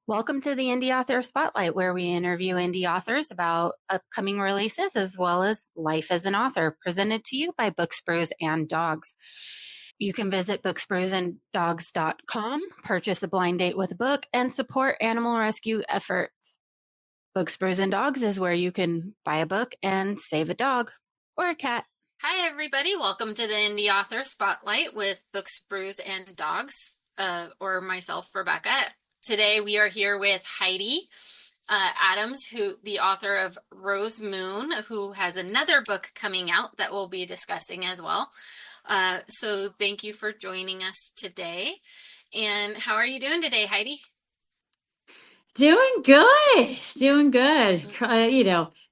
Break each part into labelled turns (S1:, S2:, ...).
S1: Welcome to the Indie Author Spotlight, where we interview indie authors about upcoming releases as well as life as an author, presented to you by Books, Brews, and Dogs. You can visit booksbrewsanddogs.com, purchase a blind date with a book, and support animal rescue efforts. Books, Brews, and Dogs is where you can buy a book and save a dog or a cat. Hi, everybody. Welcome to the Indie Author Spotlight with Books, Brews, and Dogs, or myself, Rebecca. Today we are here with Heidi Adams, the author of Rose Moon, who has another book coming out that we'll be discussing as well. So thank you for joining us today. And how are you doing today, Heidi?
S2: Doing good.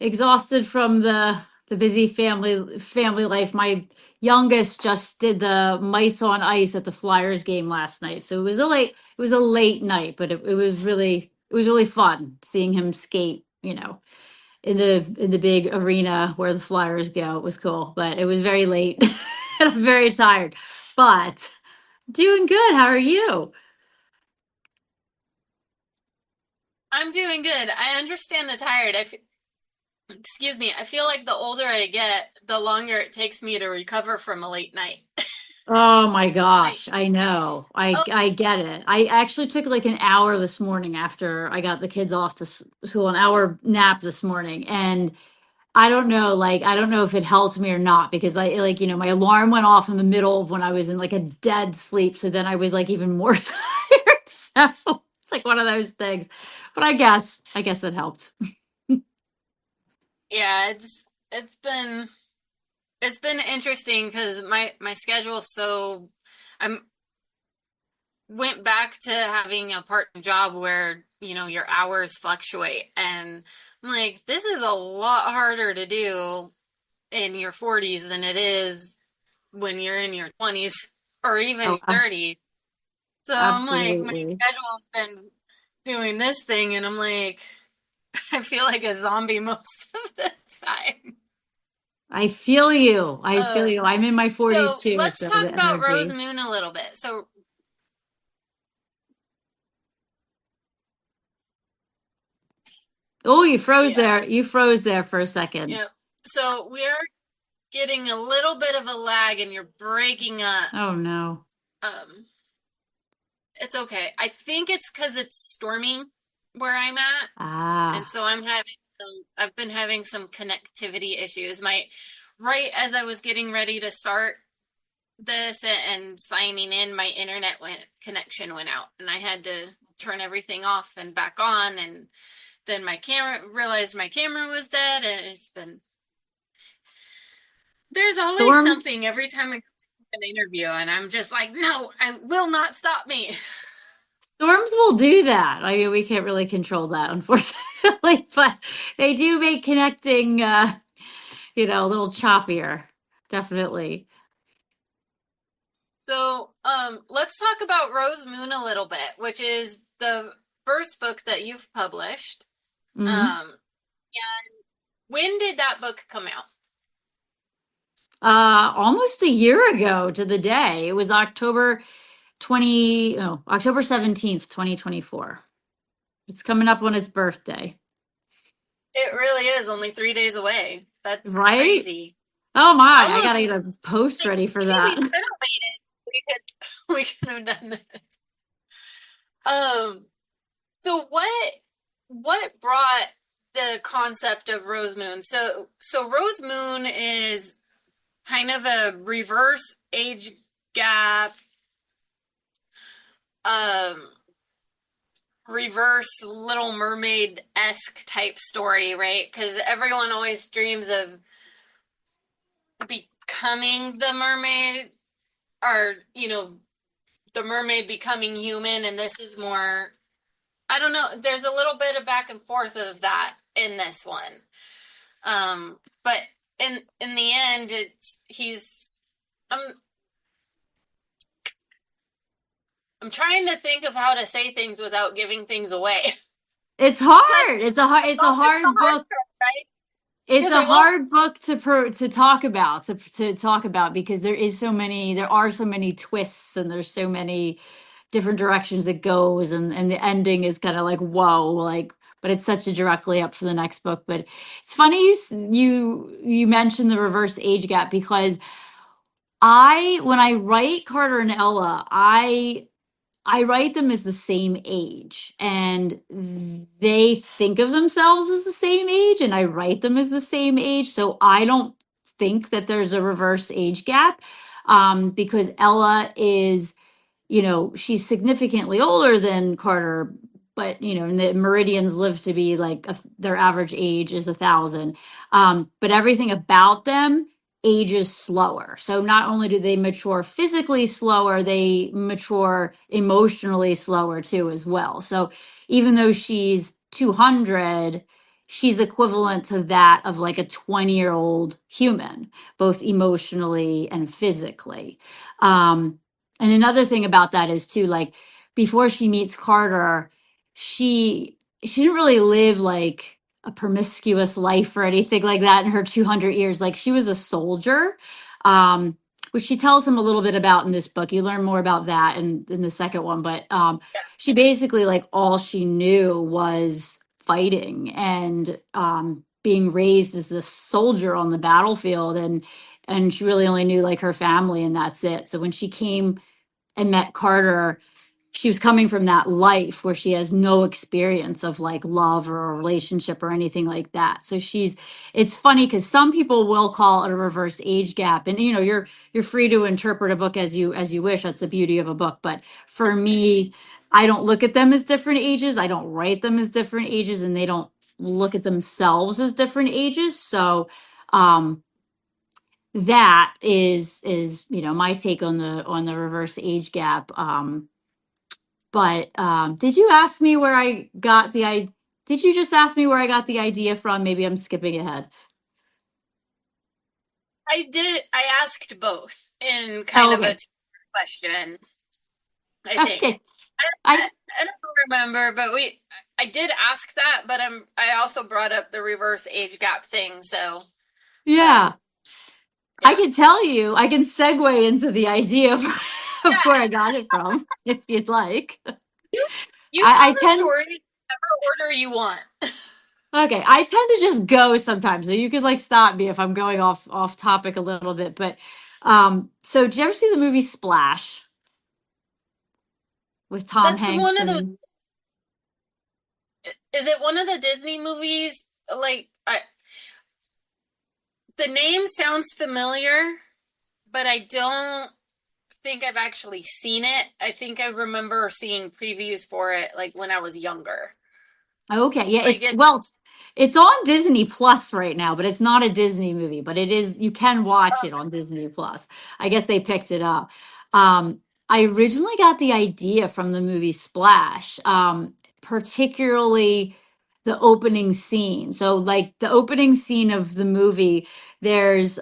S2: Exhausted from the busy family life. My youngest just did the mites on ice at the Flyers game last night. So it was a late night, but it was really fun seeing him skate, in the big arena where the Flyers go. It was cool, but it was very late. And I'm very tired. But doing good. How are you?
S1: I'm doing good. I understand the tired. Excuse me. I feel like the older I get, the longer it takes me to recover from a late night.
S2: Oh my
S1: Like,
S2: gosh, I know. I
S1: oh,
S2: I get it. I actually took like an hour this morning after I got the kids off to school, an hour nap this morning, and I don't know if it helped me or not because my alarm went off in the middle of when I was in like a dead sleep, so then I was like even more tired. So it's like one of those things. But I guess it helped.
S1: yeah, it's been interesting because my schedule's so I'm went back to having a part-time job where your hours fluctuate, and I'm like, this is a lot harder to do in your 40s than it is when you're in your 20s or even
S2: Oh,
S1: 30s. So I'm like, my
S2: absolutely.
S1: schedule's been doing this thing, and I'm like, I feel like a zombie most of the time.
S2: I feel you. I feel
S1: Um,
S2: you. I'm in my 40s
S1: so
S2: too,
S1: let's
S2: so
S1: talk
S2: the
S1: about Rose
S2: energy.
S1: Moon a little bit. So,
S2: Oh, you froze
S1: yeah,
S2: there. You froze there for a second.
S1: yep. So we're getting a little bit of a lag and you're breaking up.
S2: Oh no.
S1: Um, it's okay. I think it's because it's storming where I'm at. And
S2: Ah.
S1: so I've been having some connectivity issues. Right as I was getting ready to start this and signing in, my connection went out and I had to turn everything off and back on. And then realized my camera was dead, and there's always
S2: Storms
S1: something every time I go to an interview, and I'm just like, no, I will not stop me.
S2: storms will do that. I mean, we can't really control that, unfortunately, but they do make connecting a little choppier. Definitely.
S1: So, let's talk about Rose Moon a little bit, which is the first book that you've published.
S2: Hmm.
S1: Um, and when did that book come out?
S2: Almost a year ago to the day. It was October 17th, 2024. It's coming up on its birthday.
S1: It really is only 3 days away. That's
S2: Right?
S1: crazy.
S2: Oh my, I
S1: Almost
S2: gotta get a post
S1: like
S2: ready for
S1: maybe we
S2: that.
S1: could have waited. We could have done this. Um, so what brought the concept of Rose Moon? So Rose Moon is kind of a reverse age gap, um, reverse Little Mermaid-esque type story, right? Because everyone always dreams of becoming the mermaid, or the mermaid becoming human, and this is more, I don't know, there's a little bit of back and forth of that in this one. But in the end, I'm I'm trying to think of how to say things without giving things away.
S2: It's
S1: That's
S2: hard. It's a
S1: it's the
S2: hard
S1: hard
S2: book.
S1: part, right?
S2: It's
S1: Because
S2: a
S1: I love
S2: hard book to talk about because there are so many twists and there's so many different directions it goes, and the ending is kind of like whoa, like, but it sets you directly up for the next book. But it's funny you mentioned the reverse age gap, because when I write Carter and Ella, I write them as the same age, and they think of themselves as the same age, and I write them as the same age. So I don't think that there's a reverse age gap, because Ella is, she's significantly older than Carter, but and the Meridians live to be like their average age is 1,000. But everything about them ages slower. So not only do they mature physically slower, they mature emotionally slower too, as well. So even though she's 200, she's equivalent to that of like a 20-year-old human, both emotionally and physically. Um, and another thing about that is too, like before she meets Carter, she didn't really live like a promiscuous life or anything like that in her 200 years. Like she was a soldier, um, which she tells him a little bit about in this book. You learn more about that in the second one, but she basically, like, all she knew was fighting and being raised as a soldier on the battlefield, and she really only knew like her family, and that's it. So when she came and met Carter, she was coming from that life where she has no experience of like love or a relationship or anything like that. So it's funny because some people will call it a reverse age gap, and you're free to interpret a book as you wish. That's the beauty of a book. But for me, I don't look at them as different ages. I don't write them as different ages, and they don't look at themselves as different ages. So, um, that is my take on the reverse age gap. But did you ask me where I got the I did you just ask me where I got the idea from? Maybe I'm skipping ahead.
S3: I did. I asked both in kind
S2: Oh,
S3: of a
S2: okay.
S3: question, I think.
S2: Okay. I
S3: I don't remember, but I did ask that, but I also brought up the reverse age gap thing, so
S2: Yeah.
S3: um
S2: I
S3: yeah.
S2: can tell you. I can segue into the idea of where I
S3: Yes.
S2: got it from, if you'd like.
S3: You you
S2: I
S3: tell the
S2: tend
S3: story whatever order you want.
S2: Okay, I tend to just go sometimes. So you could like stop me if I'm going off topic a little bit. But so did you ever see the movie Splash with Tom
S3: That's one
S2: Hanks
S3: of the
S2: and
S3: is it one of the Disney movies? Like the name sounds familiar, but I don't think I've actually seen it. I think I remember seeing previews for it like when I was younger.
S2: Okay, yeah,
S3: Like it's
S2: it's on Disney Plus right now, but it's not a Disney movie, but it is, you can watch it on Disney Plus. I guess they picked it up. I originally got the idea from the movie Splash, particularly the opening scene. So like the opening scene of the movie, there's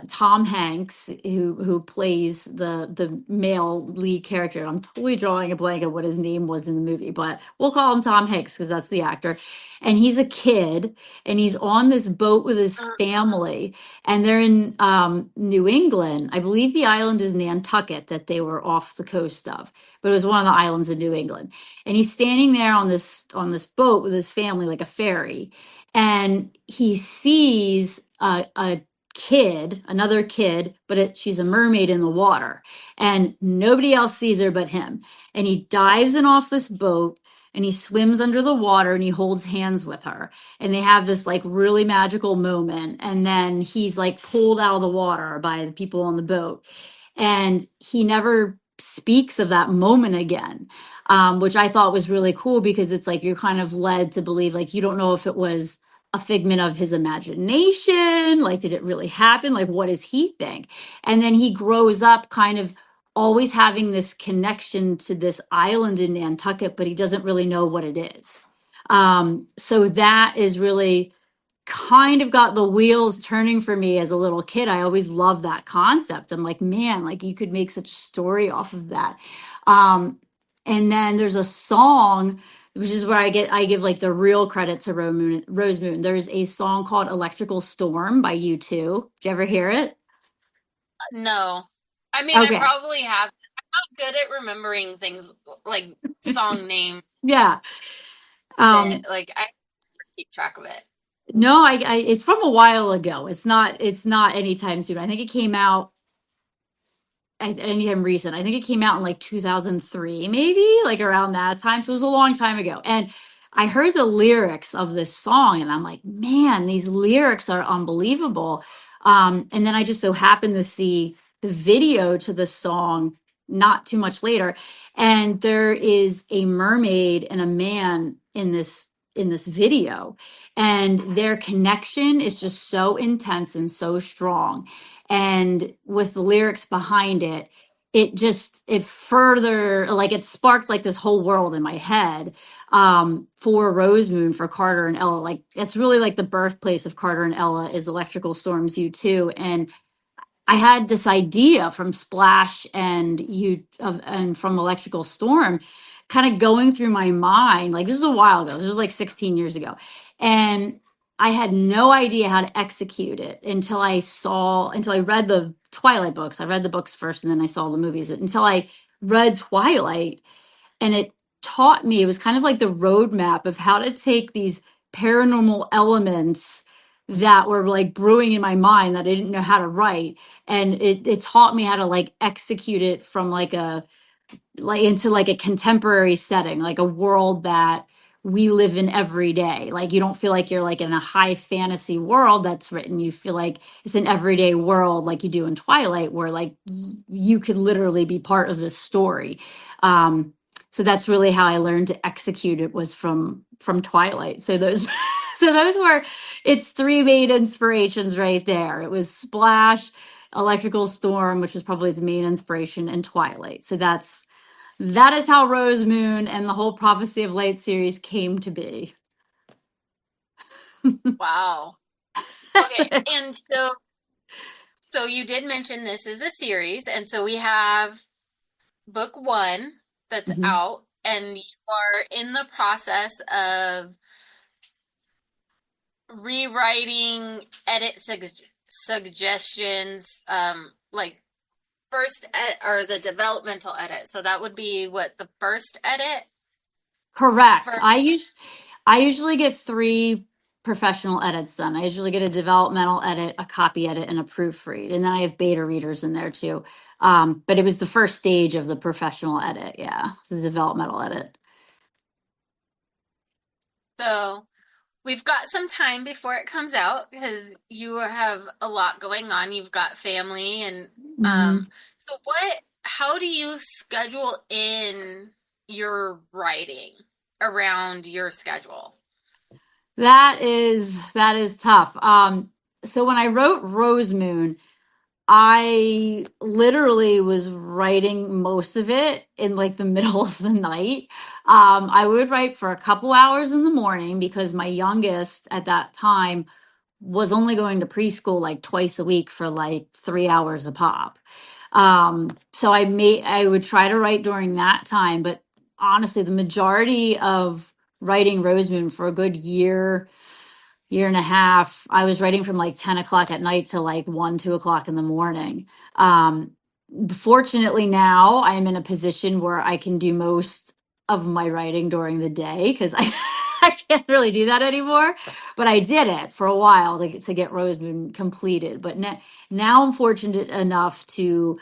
S2: Tom Hanks who plays the male lead character. I'm totally drawing a blank of what his name was in the movie, but we'll call him Tom Hanks because that's the actor. And he's a kid, and he's on this boat with his family, and they're in New England. I believe the island is Nantucket that they were off the coast of, but it was one of the islands in New England. And he's standing there on this boat with his family, like a ferry, and he sees a kid, another kid, but she's a mermaid in the water, and nobody else sees her but him. And he dives in off this boat, and he swims under the water, and he holds hands with her, and they have this like really magical moment. And then he's like pulled out of the water by the people on the boat, and he never speaks of that moment again, which I thought was really cool, because it's like you're kind of led to believe, like, you don't know if it was a figment of his imagination, like did it really happen, like what does he think. And then he grows up kind of always having this connection to this island in Nantucket, but he doesn't really know what it is. So that is really kind of got the wheels turning for me as a little kid. I always loved that concept. I'm like, man, like you could make such a story off of that. Um, and then there's a song, which is where I give like the real credit to Rose Moon. There's a song called Electrical Storm by U2. Did you ever hear it?
S3: no. I mean, I
S2: Okay.
S3: probably have. not good at remembering things like song names.
S2: Yeah.
S3: Like I keep track of it.
S2: No, it's from a while ago. It's not anytime soon. I think it came out anytime recent. I think it came out in like 2003, maybe like around that time. So it was a long time ago. And I heard the lyrics of this song and I'm like, man, these lyrics are unbelievable. And then I just so happened to see the video to the song not too much later. And there is a mermaid and a man in this video. And their connection is just so intense and so strong, and with the lyrics behind it, it further, like, it sparked like this whole world in my head, for Rose Moon, for Carter and Ella. Like, it's really like the birthplace of Carter and Ella is Electrical Storms U2. And I had this idea from Splash and and from Electrical Storm, kind of going through my mind. Like, this was a while ago. This was like 16 years ago. And I had no idea how to execute it until I read the Twilight books. I read the books first and then I saw the movies. Until I read Twilight, and it taught me, it was kind of like the roadmap of how to take these paranormal elements that were like brewing in my mind that I didn't know how to write, and it taught me how to like execute it from like into like a contemporary setting, like a world that we live in every day. Like, you don't feel like you're like in a high fantasy world that's written. You feel like it's an everyday world like you do in Twilight, where like you could literally be part of this story. So that's really how I learned to execute it, was from Twilight. So those so those were, it's three main inspirations right there. It was Splash, Electrical Storm, which was probably his main inspiration, and Twilight. So that is how Rose Moon and the whole Prophecy of Light series came to be.
S3: Wow. Okay, and so you did mention this is a series, and so we have book one that's
S2: Mhm.
S3: out, and you are in the process of rewriting suggestions, like or the developmental edit. So that would be what, the first edit
S2: Correct.
S3: for.
S2: I usually get three professional edits done. I usually get a developmental edit, a copy edit, and a proofread, and then I have beta readers in there too. But it was the first stage of the professional edit. Yeah, it's the developmental edit.
S3: So we've got some time before it comes out because you have a lot going on. You've got family and
S2: Mhm.
S3: so how do you schedule in your writing around your schedule?
S2: That is tough. So when I wrote Rose Moon, I literally was writing most of it in like the middle of the night. I would write for a couple hours in the morning because my youngest at that time was only going to preschool like twice a week for like 3 hours a pop. So I would try to write during that time, but honestly, the majority of writing Rose Moon for a good year and a half, I was writing from like 10 o'clock at night to like 2 o'clock in the morning. Um, Fortunately, now I'm in a position where I can do most of my writing during the day because I can't really do that anymore. But I did it for a while to get Rose Moon completed. But now I'm fortunate enough to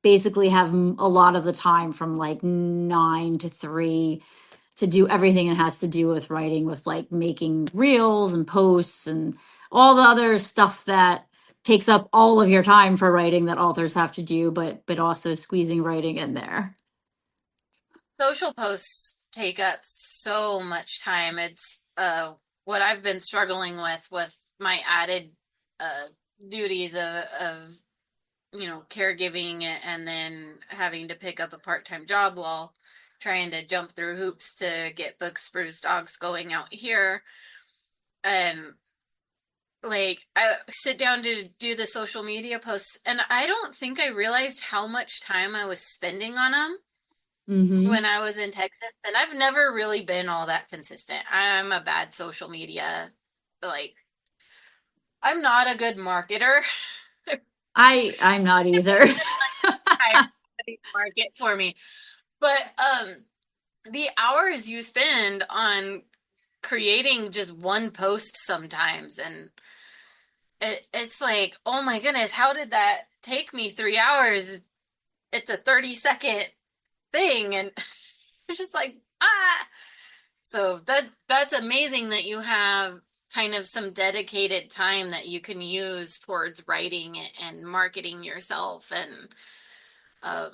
S2: basically have a lot of the time from like 9 to 3 to do everything it has to do with writing, with like making reels and posts and all the other stuff that takes up all of your time for writing that authors have to do, but also squeezing writing in there.
S3: Social posts take up so much time. It's what I've been struggling with my added uh duties of caregiving and then having to pick up a part-time job while trying to jump through hoops to get Book Spruce Dogs going out here. And like I sit down to do the social media posts and I don't think I realized how much time I was spending on them
S2: Mm-hmm.
S3: when I was in Texas, and I've never really been all that consistent. I'm a bad social media, like I'm not a good marketer.
S2: I'm not either.
S3: market for me. But the hours you spend on creating just one post sometimes, and it's like, oh my goodness, how did that take me 3 hours? It's a 30-second thing, and it's just like, ah. So that's amazing that you have kind of some dedicated time that you can use towards writing and marketing yourself. And um,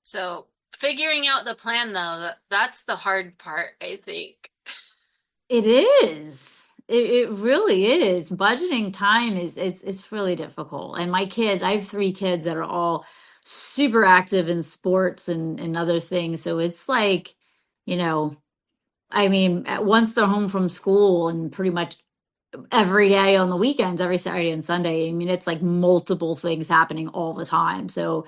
S3: so figuring out the plan, though, that's the hard part, I think.
S2: It is. It really is. Budgeting time is it's really difficult. And my kids, I have three kids that are all super active in sports and other things. So it's like, you know, I mean, once they're home from school and pretty much every day on the weekends, every Saturday and Sunday, I mean, it's like multiple things happening all the time. So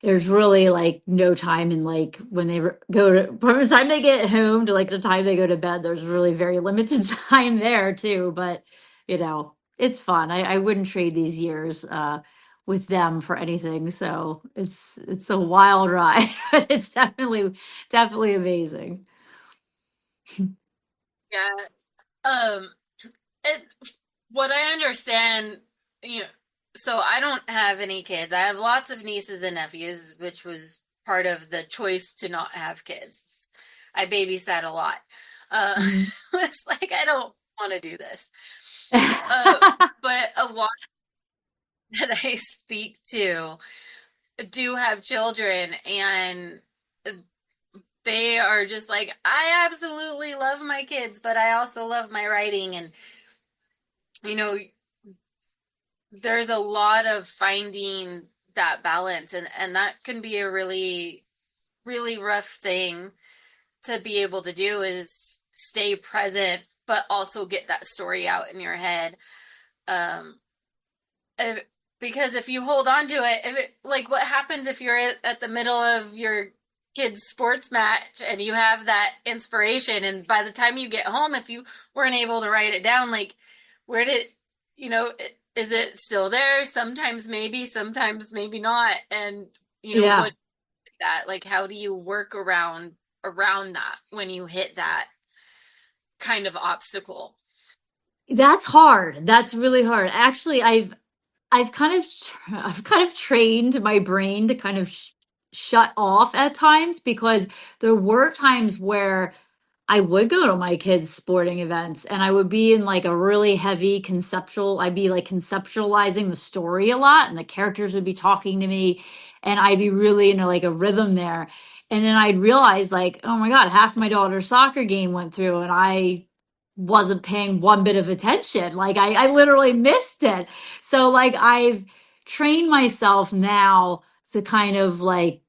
S2: there's really like no time in like when they go to from the time they get home to like the time they go to bed, there's really very limited time there too. But you know, it's fun. I wouldn't trade these years with them for anything. So it's a wild ride. But it's definitely amazing.
S3: Yeah. Um, it, what I understand, you know, so I don't have any kids. I have lots of nieces and nephews, which was part of the choice to not have kids. I babysat a lot.
S2: Mhm.
S3: It's like I don't want to do this. But a lot that I speak to do have children, and they are just like, I absolutely love my kids, but I also love my writing. And, you know, there's a lot of finding that balance, and that can be a really, really rough thing to be able to do, is stay present, but also get that story out in your head. Um, if, because if you hold on to it, like what happens if you're at the middle of your kid's sports match and you have that inspiration, and by the time you get home, if you weren't able to write it down, like where did, you know, is it still there? Sometimes maybe not. And
S2: Yeah.
S3: what that, like, how do you work around that when you hit that kind of obstacle?
S2: That's hard. That's really hard. Actually, I've kind of trained my brain to kind of shut off at times because there were times where I would go to my kids' sporting events and I would be in like a really heavy I'd be like conceptualizing the story a lot and the characters would be talking to me and I'd be really in like a rhythm there. And then I'd realize like, oh my God, half my daughter's soccer game went through and I wasn't paying one bit of attention. Like I literally missed it. So like I've trained myself now to kind of like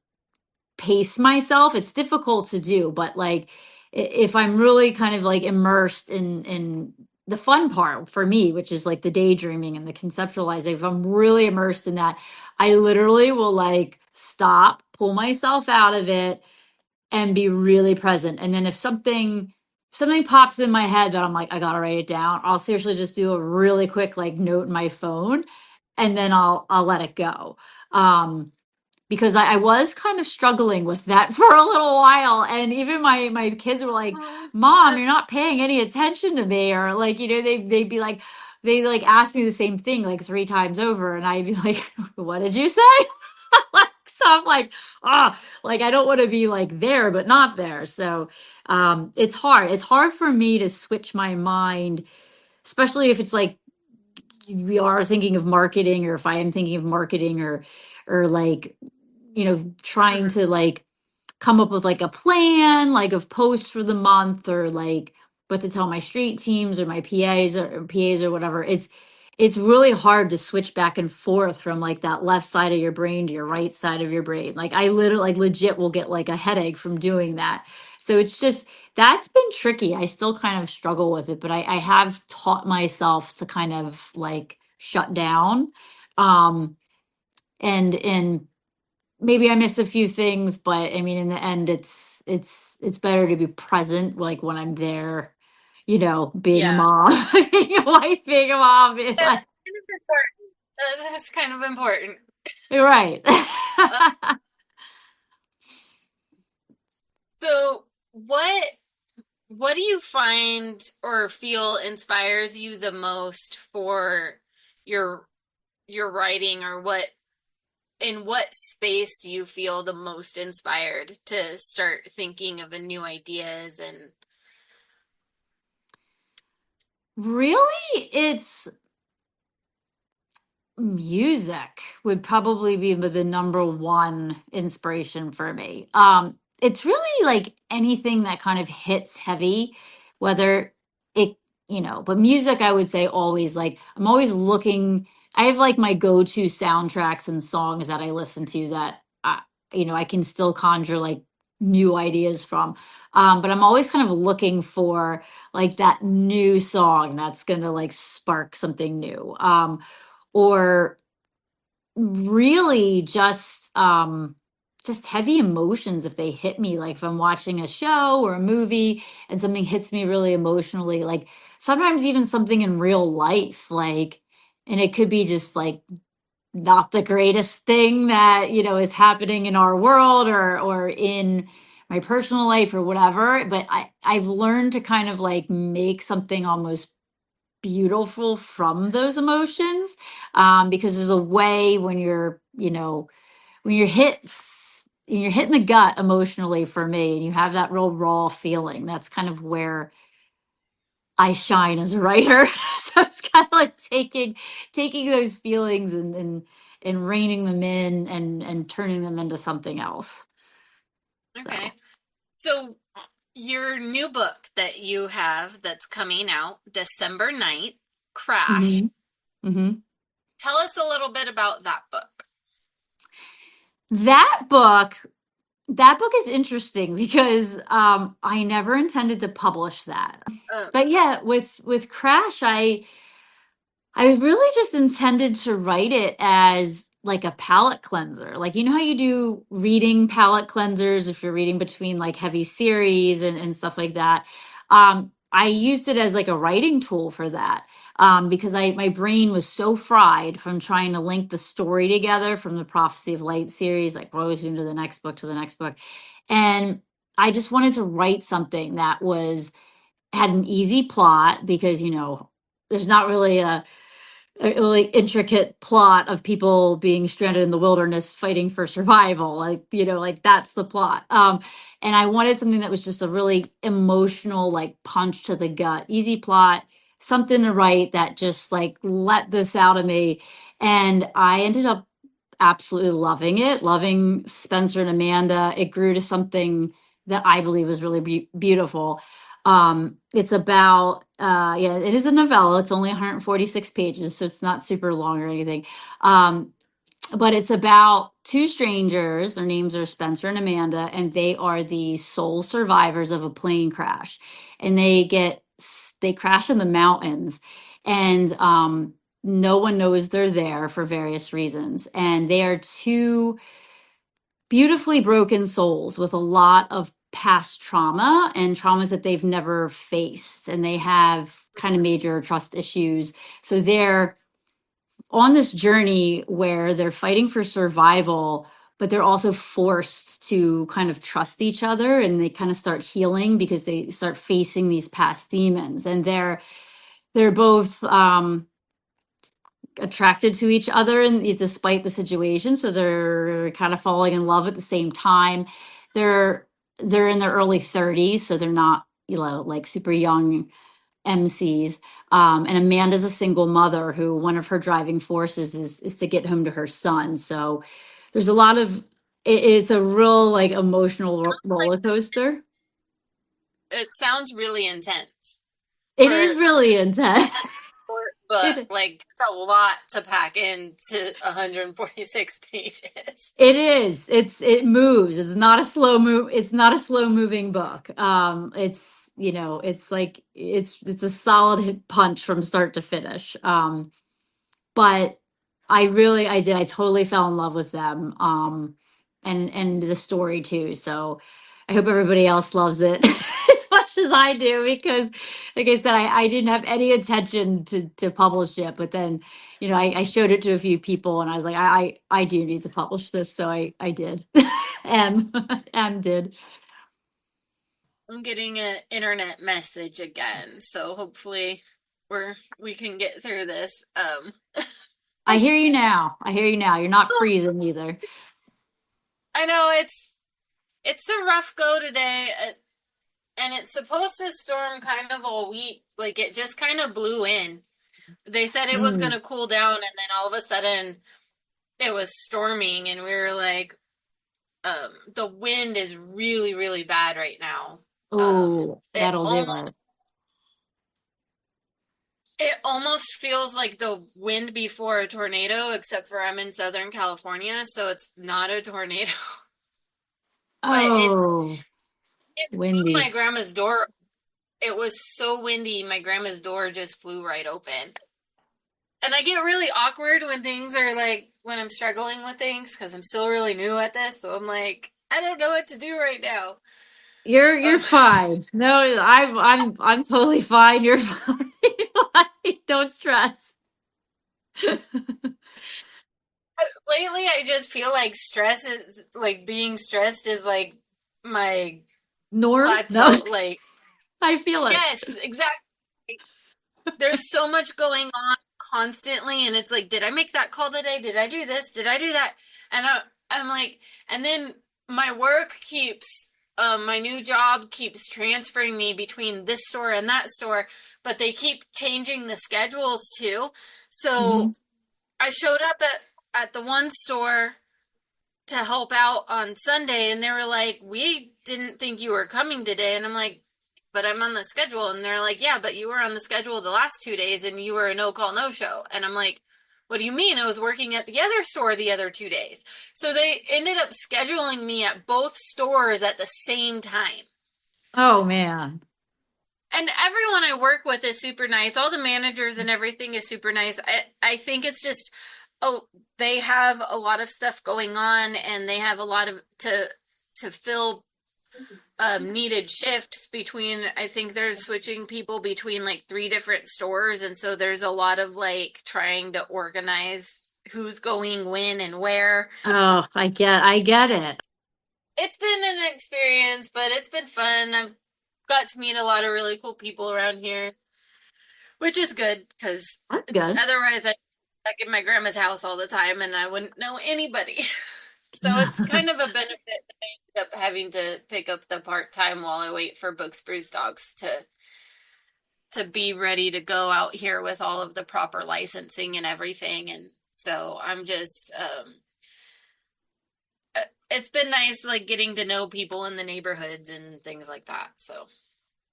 S2: pace myself. It's difficult to do, but like if I'm really kind of like immersed in the fun part for me, which is like the daydreaming and the conceptualizing, if I'm really immersed in that, I literally will like stop, pull myself out of it and be really present. And then if something pops in my head that I'm like, I gotta write it down, I'll seriously just do a really quick like note in my phone and then I'll let it go. Because I was kind of struggling with that for a little while. And even my kids were like,
S3: Oh,
S2: Mom,
S3: this,
S2: you're not paying any attention to me. Or like, they'd be like, they like ask me the same thing like three times over. And I'd be like, what did you say? Like, so I'm like, like I don't want to be like there, but not there. So it's hard. It's hard for me to switch my mind, especially if it's like we are thinking of marketing or if I am thinking of marketing or like trying
S3: mhm.
S2: to like come up with like a plan like of posts for the month or like what to tell my street teams or my PAs or whatever. It's really hard to switch back and forth from like that left side of your brain to your right side of your brain. Like I literally like legit will get like a headache from doing that. So it's just that's been tricky. I still kind of struggle with it, but I have taught myself to kind of like shut down. Um and maybe I missed a few things, but I mean, in the end, it's better to be present, like when I'm there, being a
S3: Yeah.
S2: mom, being a wife, being a mom, being like,
S3: That's kind of important.
S2: you're right.
S3: So what do you find or feel inspires you the most for your your writing, or in what space do you feel the most inspired to start thinking of a new ideas and
S2: Really, it's music would probably be the number one inspiration for me. It's really like anything that kind of hits heavy, whether it, but music, I would say always like, I'm always looking, I have like my go-to soundtracks and songs that I listen to that, I can still conjure like new ideas from. But I'm always kind of looking for like that new song that's going to like spark something new. Or really just heavy emotions if they hit me, like if I'm watching a show or a movie and something hits me really emotionally, like sometimes even something in real life, like, and it could be just like not the greatest thing that is happening in our world or in my personal life or whatever, but I've learned to kind of like make something almost beautiful from those emotions, because there's a way when when you're you're hit in the gut emotionally, for me, and you have that real raw feeling, that's kind of where I shine as a writer. So it's kind of like taking those feelings and reining them in and turning them into something else.
S3: okay.
S2: So
S3: So your new book that you have that's coming out December 9th, Crash.
S2: hmm hmm
S3: Tell us a little bit about that book.
S2: that book That book is interesting because I never intended to publish that.
S3: Uh,
S2: But yeah, with Crash, I really just intended to write it as like a palate cleanser. Like, you know how you do reading palate cleansers if you're reading between like heavy series and stuff like that. I used it as like a writing tool for that. Because my brain was so fried from trying to link the story together from the Prophecy of Light series, like rose into the next book to the next book. And I just wanted to write something that had an easy plot, because there's not really a really intricate plot of people being stranded in the wilderness fighting for survival, like like that's the plot. And I wanted something that was just a really emotional like punch to the gut, easy plot, something to write that just like let this out of me. And I ended up absolutely loving it, loving Spencer and Amanda. It grew to something that I believe is really beautiful. It's about yeah, it is a novella. It's only 146 pages, so it's not super long or anything. Um, but it's about two strangers. Their names are Spencer and Amanda, and they are the sole survivors of a plane crash. And they crash in the mountains, and no one knows they're there for various reasons. And they are two beautifully broken souls with a lot of past trauma and traumas that they've never faced, and they have kind of major trust issues. So they're on this journey where they're fighting for survival, but they're also forced to kind of trust each other, and they kind of start healing because they start facing these past demons. And they're both attracted to each other, and despite the situation, so they're kind of falling in love at the same time. They're in their early 30s, so they're not like super young MCs. And Amanda's a single mother who one of her driving forces is to get home to her son. So there's a lot of it's a real like emotional
S3: like
S2: roller coaster.
S3: it sounds really intense
S2: It
S3: for
S2: is really intense.
S3: short book.
S2: it,
S3: Like it's a lot to pack into 146 pages.
S2: It is. It moves. It's not a slow move. It's not a slow moving book. It's it's like it's a solid hit punch from start to finish. But I totally fell in love with them. And the story too. So I hope everybody else loves it as much as I do, because like I said, I didn't have any intention to publish it, but then I showed it to a few people and I was like, I do need to publish this. So I did. M M did.
S3: I'm getting an internet message again, so hopefully we can get through this.
S2: I
S3: It's
S2: hear you now. I hear you now. You're not freezing either.
S3: I know it's a rough go today, and it's supposed to storm kind of all week. Like it just kind of blew in. They said it was going
S2: Mm.
S3: to cool down, and then all of a sudden it was storming, and we were like, the wind is really, really bad right now.
S2: Oh,
S3: It
S2: that'll do it.
S3: almost feels like the wind before a tornado, except for I'm in Southern California, so it's not a tornado. But
S2: Oh,
S3: it flew my
S2: windy.
S3: grandma's door. It was so windy, my grandma's door just flew right open. And I get really awkward when things are like when I'm struggling with things because I'm still really new at this. So I'm like, I don't know what to do right now.
S2: You're
S3: Um,
S2: fine. No, I'm totally fine. You're fine. Like, don't stress.
S3: lately, I just feel like stress is like being stressed is like my
S2: Norm? No,
S3: plateau. Like,
S2: I feel it.
S3: yes, exactly. There's so much going on constantly, and it's like, did I make that call today? Did I do this? Did I do that? And I'm like, and then my work keeps, my new job keeps transferring me between this store and that store, but they keep changing the schedules too.
S2: Hmm.
S3: So I showed up at the one store to help out on Sunday, and they were like, "We didn't think you were coming today." And I'm like, "But I'm on the schedule." And they're like, "Yeah, but you were on the schedule the last 2 days and you were a no call, no show." And I'm like, "What do you mean? I was working at the other store the other 2 days." So they ended up scheduling me at both stores at the same time.
S2: Oh man.
S3: And everyone I work with is super nice. All the managers and everything is super nice. I think it's just, oh, they have a lot of stuff going on, and they have a lot of to fill needed shifts between. I think they're switching people between like three different stores, and so there's a lot of like trying to organize who's going when and where.
S2: Oh, I get it.
S3: It's been an experience, but it's been fun. I've got to meet a lot of really cool people around here, which is good because
S2: That's good.
S3: otherwise I stuck in my grandma's house all the time and I wouldn't know anybody. So it's kind of a benefit that I ended up having to pick up the part time while I wait for Books Brews Dogs to be ready to go out here with all of the proper licensing and everything. And so I'm just it's been nice like getting to know people in the neighborhoods and things like that. So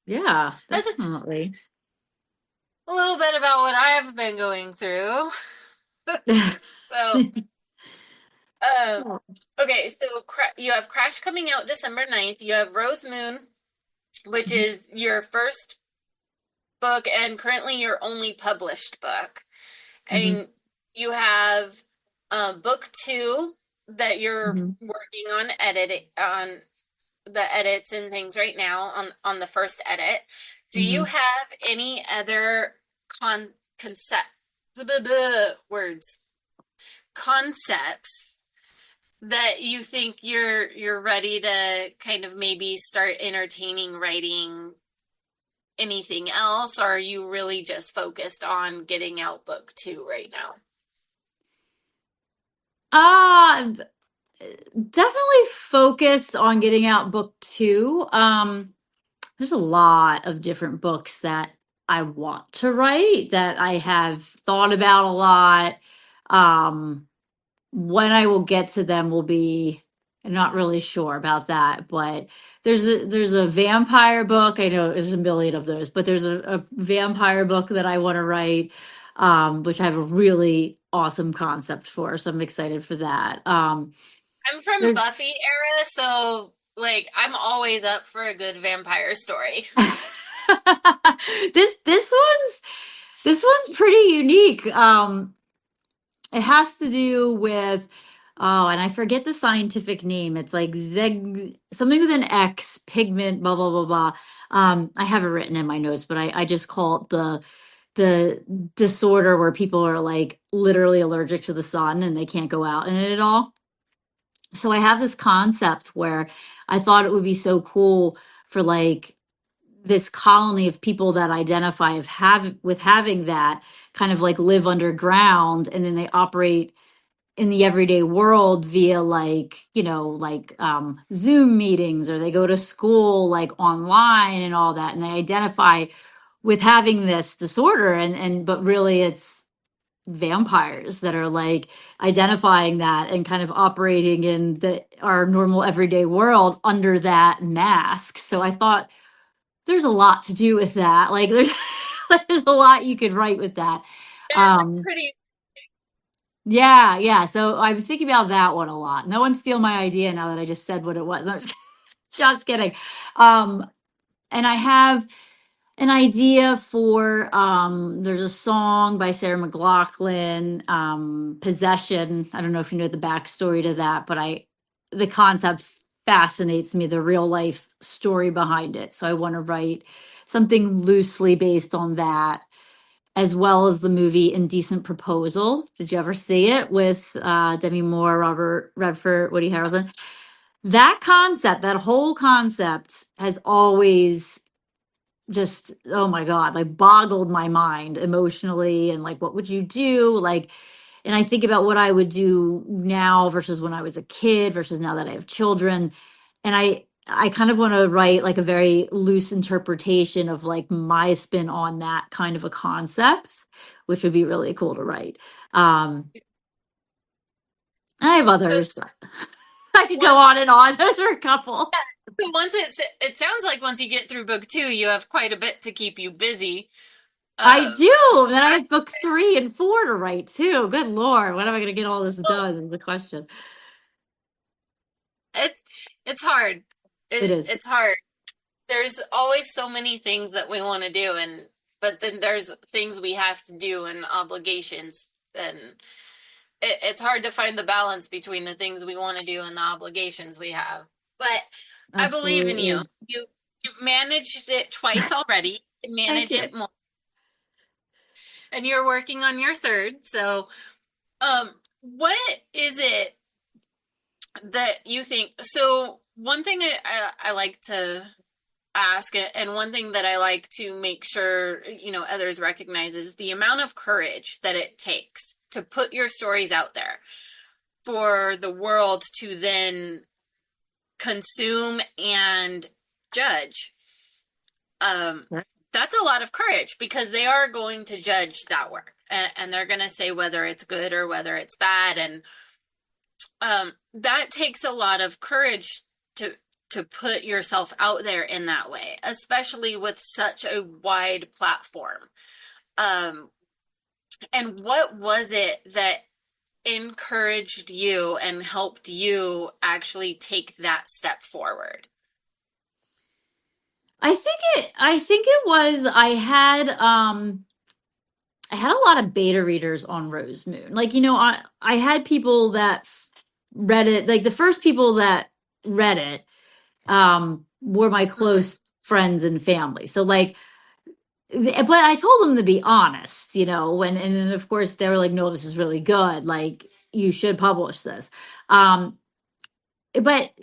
S2: Yeah,
S3: that's
S2: definitely.
S3: a little bit about what I've been going through. So okay, so you have Crash coming out December 9th. You have Rose Moon, which is your first book and currently your only published book.
S2: Hmm.
S3: And you have book two that you're
S2: Hmm.
S3: working on on the edits and things right now on the first edit. Do you
S2: Hmm.
S3: have any other concept words concepts that you think you're ready to kind of maybe start entertaining writing anything else, or are you really just focused on getting out book two right now?
S2: Uh, definitely focused on getting out book two. There's a lot of different books that I want to write that I have thought about a lot. Um, when I will get to them will be, I'm not really sure about that, but there's a vampire book. I know there's a million of those, but there's a vampire book that I want to write, which I have a really awesome concept for. So I'm excited for that.
S3: I'm from
S2: There's
S3: Buffy era, so like I'm always up for a good vampire story.
S2: this one's pretty unique. It has to do with, oh, and I forget the scientific name. It's like zeg something with an X, pigment, blah blah blah blah. I have it written in my notes, but I just call it the disorder where people are like literally allergic to the sun and they can't go out in it at all. So I have this concept where I thought it would be so cool for like this colony of people that identify with having that kind of like live underground, and then they operate in the everyday world via like, like Zoom meetings, or they go to school like online and all that, and they identify with having this disorder, and but really it's vampires that are like identifying that and kind of operating in our normal everyday world under that mask. So I thought there's a lot to do with that. Like there's there's a lot you could write with that.
S3: Yeah, that's
S2: Um
S3: pretty.
S2: yeah. So I'm thinking about that one a lot. No one steal my idea now that I just said what it was. I'm just kidding. And I have an idea for there's a song by Sarah McLachlan, Possession. I don't know if you know the backstory to that, but the concept fascinates me, the real life story behind it. So I want to write something loosely based on that, as well as the movie Indecent Proposal. Did you ever see it with Demi Moore, Robert Redford, Woody Harrelson? That concept, that whole concept has always just, oh my God, like boggled my mind emotionally. And like, what would you do? Like, and I think about what I would do now versus when I was a kid versus now that I have children. And I kind of want to write like a very loose interpretation of like my spin on that kind of a concept, which would be really cool to write. I have
S3: So
S2: others. I could go
S3: once,
S2: on and on. Those are a couple.
S3: so once it sounds like once you get through book 2, you have quite a bit to keep you busy.
S2: I
S3: Um,
S2: do. Then I have book 3 and 4 to write too. Good Lord. When am I going to get all this
S3: well,
S2: done? Is the question.
S3: it's it's hard.
S2: It is.
S3: It's hard. There's always so many things that we want to do, and but then there's things we have to do and obligations, and it's hard to find the balance between the things we want to do and the obligations we have. But I believe in you.
S2: Absolutely.
S3: You've managed it twice already. You can
S2: Thank
S3: manage
S2: you.
S3: it more, and you're working on your third. So, what is it that you think? So, one thing I like to ask, and one thing that I like to make sure others recognize, is the amount of courage that it takes to put your stories out there for the world to then consume and judge. That's a lot of courage, because they are going to judge that work, and they're going to say whether it's good or whether it's bad, and that takes a lot of courage to put yourself out there in that way, especially with such a wide platform. And what was it that encouraged you and helped you actually take that step forward?
S2: I think it was I had a lot of beta readers on Rose Moon. Like, I had people that read it, like the first people that read it were my
S3: Mhm.
S2: close friends and family. So like, but I told them to be honest, and then of course they were like, no, this is really good. Like, you should publish this. But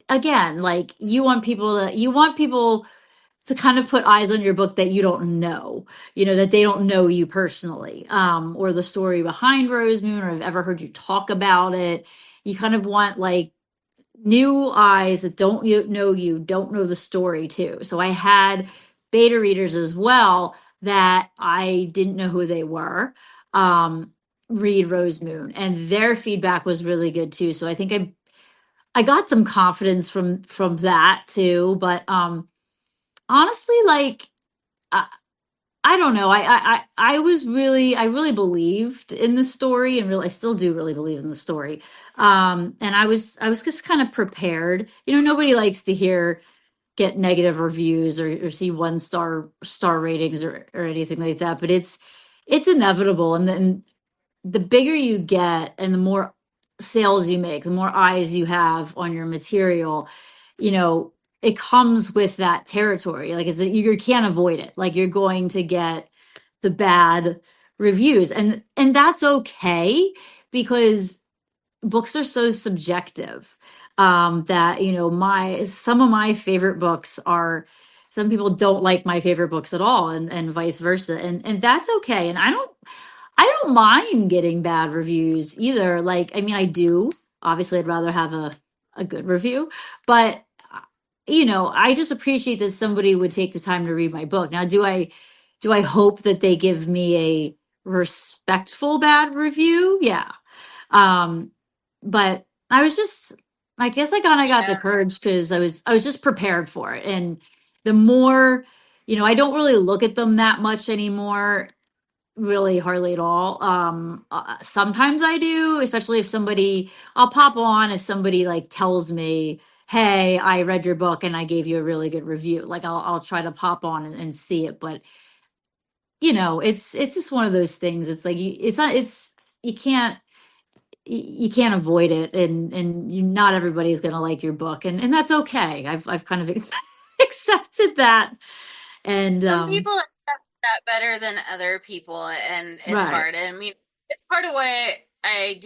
S2: again, like, you want people to kind of put eyes on your book that you don't know, that they don't know you personally, or the story behind Rose Moon, or have ever heard you talk about it. You kind of want like new eyes that don't know the story too. So I had beta readers as well that I didn't know who they were, read Rose Moon, and their feedback was really good too. So I think I got some confidence from that too. But honestly, like, I, I don't know. I really believed in the story, and really I still do really believe in the story. And I was just kind of prepared. Nobody likes to get negative reviews, or see star ratings, or anything like that, but it's inevitable. And then the bigger you get and the more sales you make, the more eyes you have on your material, it comes with that territory. Like, you can't avoid it. Like, you're going to get the bad reviews, and that's okay, because books are so subjective, that my some of my favorite books are some people don't like my favorite books at all, and vice versa. And that's okay. And I don't mind getting bad reviews either. Like, I mean, I do. Obviously, I'd rather have a good review, but I just appreciate that somebody would take the time to read my book. Now, do I hope that they give me a respectful bad review? Yeah. Um, but I guess I kind of got the
S3: Yeah.
S2: courage because I was just prepared for it. And the more, I don't really look at them that much anymore, really hardly at all. Sometimes I do, especially if I'll pop on if somebody like tells me, "Hey, I read your book and I gave you a really good review." Like I'll try to pop on and see it, but it's just one of those things. It's like it's not it's you can't avoid it, and not everybody's going to like your book, and that's okay. I've kind of accepted that, and
S3: Some people accept that better than other people, and it's
S2: right.
S3: hard. I mean, it's part of why I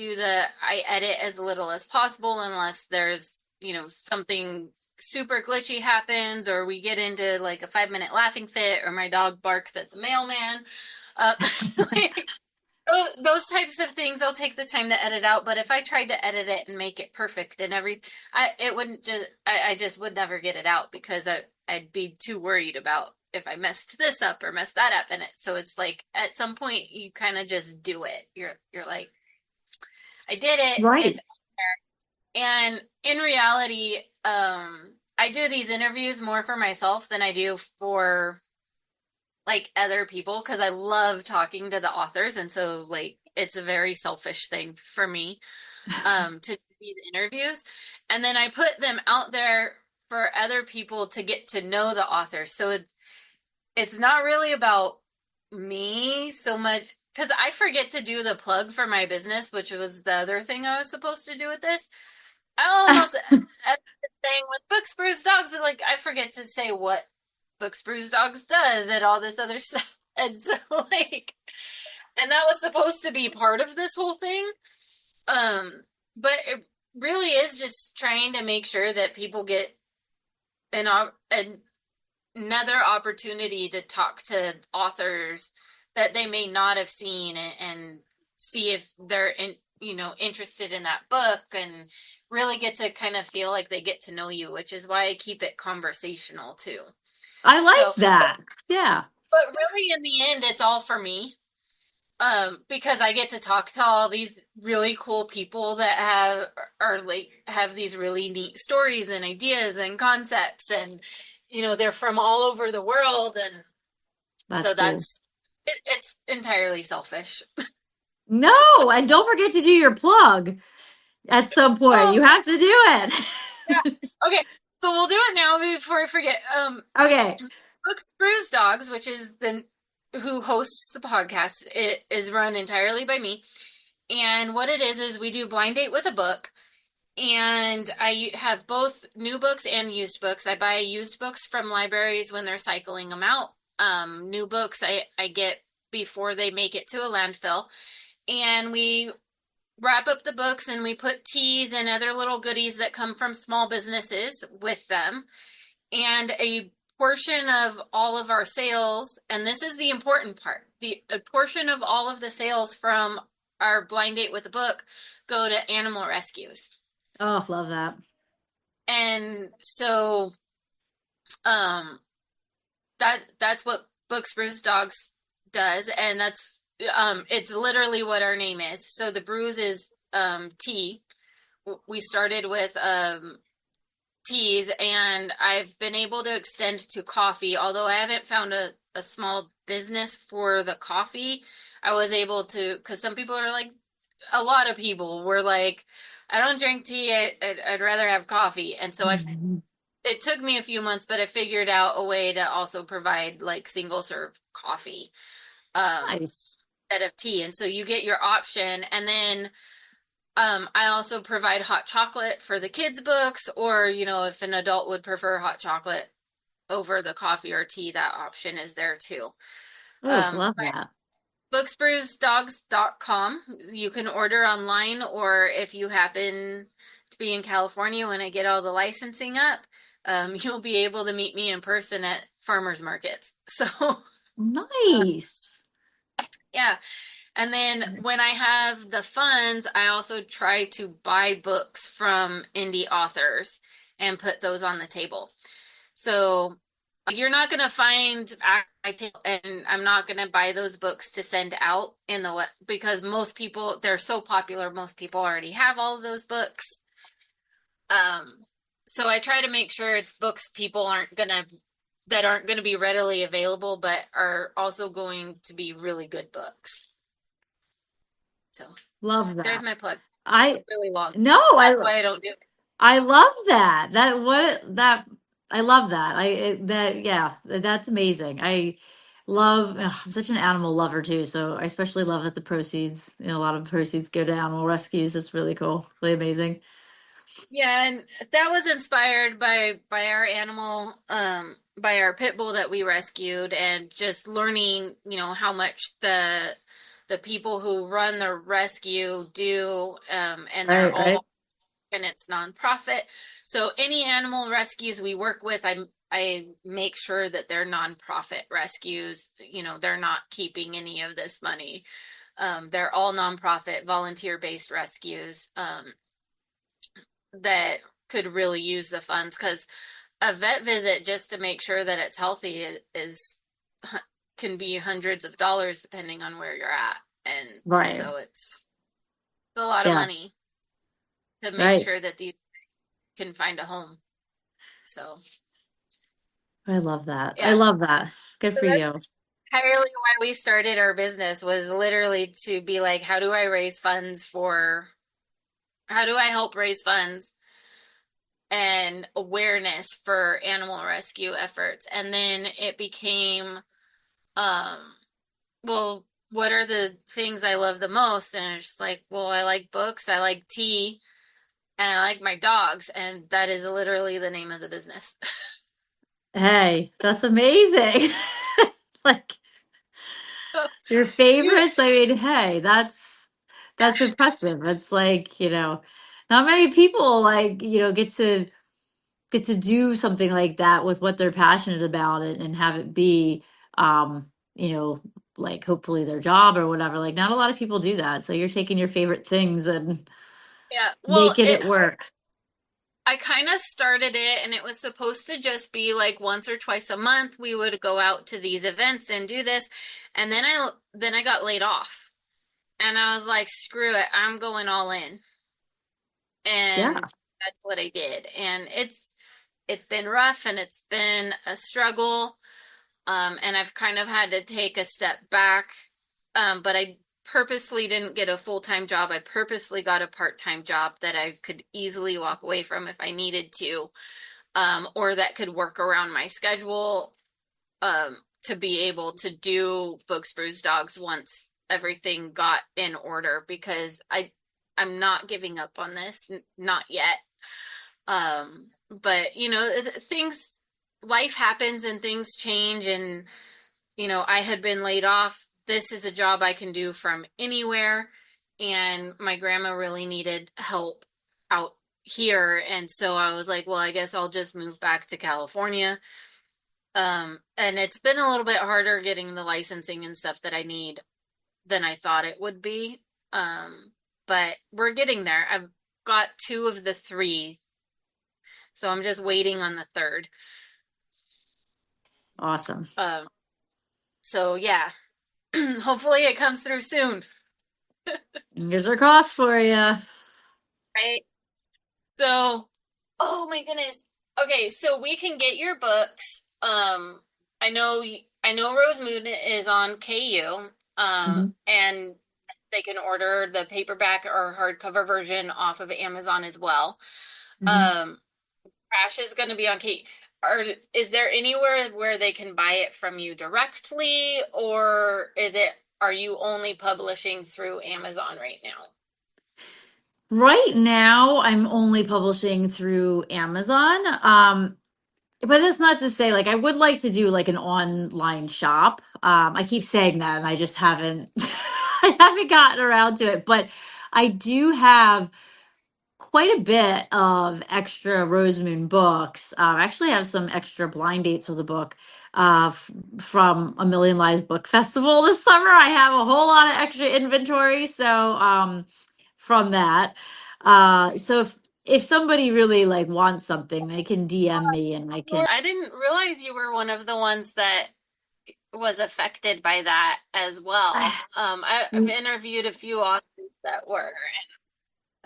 S3: edit as little as possible unless there's, something super glitchy happens or we get into like a 5-minute laughing fit or my dog barks at the mailman. Uh, like, those types of things I'll take the time to edit out, but if I tried to edit it and make it perfect and everything, it wouldn't just I just would never get it out because I'd be too worried about if I messed this up or messed that up in it. So it's like at some point you kind of just do it. You're like, I did it. It's
S2: Right.
S3: and in reality, I do these interviews more for myself than I do for like other people because I love talking to the authors, and so like it's a very selfish thing for me to do these interviews, and then I put them out there for other people to get to know the authors. So it's not really about me so much because I forget to do the plug for my business, which was the other thing I was supposed to do with this. I almost saying with Books Brews Dogs, like I forget to say what Books Brews Dogs does and all this other stuff. And so like and that was supposed to be part of this whole thing. But it really is just trying to make sure that people get another opportunity to talk to authors that they may not have seen and see if they're interested in that book and really get to kind of feel like they get to know you, which is why I keep it conversational too.
S2: I
S3: So,
S2: like that. Yeah.
S3: but really in the end it's all for me. Because I get to talk to all these really cool people that have these really neat stories and ideas and concepts, and they're from all over the world, and
S2: That's
S3: so
S2: cool.
S3: it's entirely selfish.
S2: No, and don't forget to do your plug at some point.
S3: Oh
S2: You have to do it.
S3: yeah, okay. So we'll do it now before I forget.
S2: Okay.
S3: Books Brews Dogs, which is the who hosts the podcast, it is run entirely by me. And what it is we do blind date with a book. And I have both new books and used books. I buy used books from libraries when they're cycling them out. New books I get before they make it to a landfill. And we wrap up the books and we put teas and other little goodies that come from small businesses with them. And a portion of all of our sales, and this is the important part, a portion of all of the sales from our blind date with the book go to animal rescues.
S2: Oh, love that.
S3: And so that's what Books Brews Dogs does, and that's it's literally what our name is. So the brews is tea. We started with teas, and I've been able to extend to coffee, although I haven't found a small business for the coffee. I was able to, because some people are like, a lot of people were like, I don't drink tea, I'd rather have coffee. And so
S2: Mhm.
S3: it took me a few months, but I figured out a way to also provide like single serve coffee
S2: Nice.
S3: instead of tea. And so you get your option. And then I also provide hot chocolate for the kids' books, or, if an adult would prefer hot chocolate over the coffee or tea, that option is there too.
S2: Oh, love
S3: But
S2: that.
S3: booksbrewsdogs.com, you can order online, or if you happen to be in California when I get all the licensing up, you'll be able to meet me in person at farmers markets. So,
S2: Nice.
S3: yeah. And then when I have the funds, I also try to buy books from indie authors and put those on the table. So you're not going to find, and I'm not going to buy those books to send out in the because most people, they're so popular, most people already have all of those books. So I try to make sure it's books people that aren't going to be readily available, but are also going to be really good books. So
S2: Love
S3: there's
S2: that.
S3: my plug.
S2: I
S3: It's really long.
S2: no,
S3: That's why I don't do it.
S2: I love that. I love that. Yeah, that's amazing. I love I'm such an animal lover too, so I especially love that the proceeds, a lot of proceeds go to animal rescues. That's really cool. Really amazing.
S3: Yeah, and that was inspired by our animal, by our pit bull that we rescued, and just learning, how much the people who run the rescue do, and they're
S2: Right,
S3: all
S2: right.
S3: and it's nonprofit. So any animal rescues we work with, I make sure that they're nonprofit rescues. They're not keeping any of this money. They're all nonprofit, volunteer-based rescues. That could really use the funds, because a vet visit just to make sure that it's healthy is can be hundreds of dollars depending on where you're at, and
S2: Right.
S3: so it's a lot of
S2: Yeah,
S3: money to make
S2: right.
S3: sure that these can find a home. So
S2: I love that. I
S3: yeah,
S2: love that. Good
S3: so
S2: for
S3: that's
S2: you.
S3: entirely why we started our business, was literally to be like, how do I help raise funds and awareness for animal rescue efforts? And then it became, um, well, what are the things I love the most? And it's just like, well, I like books, I like tea, and I like my dogs. And that is literally the name of the business.
S2: Hey, that's amazing. Like your
S3: You,
S2: favorites, I mean, hey, that's impressive. It's like, not many people like, get to do something like that with what they're passionate about and have it be you know, like hopefully their job or whatever. Like not a lot of people do that. So you're taking your favorite things and
S3: yeah, well,
S2: making it work.
S3: I kind of started it, and it was supposed to just be like once or twice a month we would go out to these events and do this. And then I got laid off. And I was like, screw it, I'm going all in.
S2: Yeah.
S3: And that's what I did. And it's been rough, and it's been a struggle. And I've kind of had to take a step back. But I purposely didn't get a full-time job. I purposely got a part-time job that I could easily walk away from if I needed to, or that could work around my schedule, to be able to do Books, Brews, Dogs once everything got in order, because I'm not giving up on this, not yet. But things, life happens and things change, and I had been laid off. This is a job I can do from anywhere, and my grandma really needed help out here, and so I was like, well, I guess I'll just move back to California. And it's been a little bit harder getting the licensing and stuff that I need than I thought it would be. But we're getting there. I've got two of the three, so I'm just waiting on the third.
S2: Awesome.
S3: So yeah, hopefully it comes through soon.
S2: Fingers are crossed for you.
S3: Right? So, oh my goodness. Okay, so we can get your books. I know Rosemoon is on KU.
S2: Hmm.
S3: And they can order the paperback or hardcover version off of Amazon as well.
S2: Hmm.
S3: Um, Crash is going to be on Kate. Is there anywhere where they can buy it from you directly, or are you only publishing through Amazon right now?
S2: Right now, I'm only publishing through Amazon. But that's not to say like I would like to do like an online shop. I keep saying that and I just haven't I haven't gotten around to it. But I do have quite a bit of extra Rosemoon books. I actually have some extra blind dates of the book from A Million Lies Book Festival this summer. I have a whole lot of extra inventory. So from that. So if somebody really like wants something, they can DM me and I can.
S3: I didn't realize you were one of the ones that was affected by that as well. I've interviewed a few authors that were.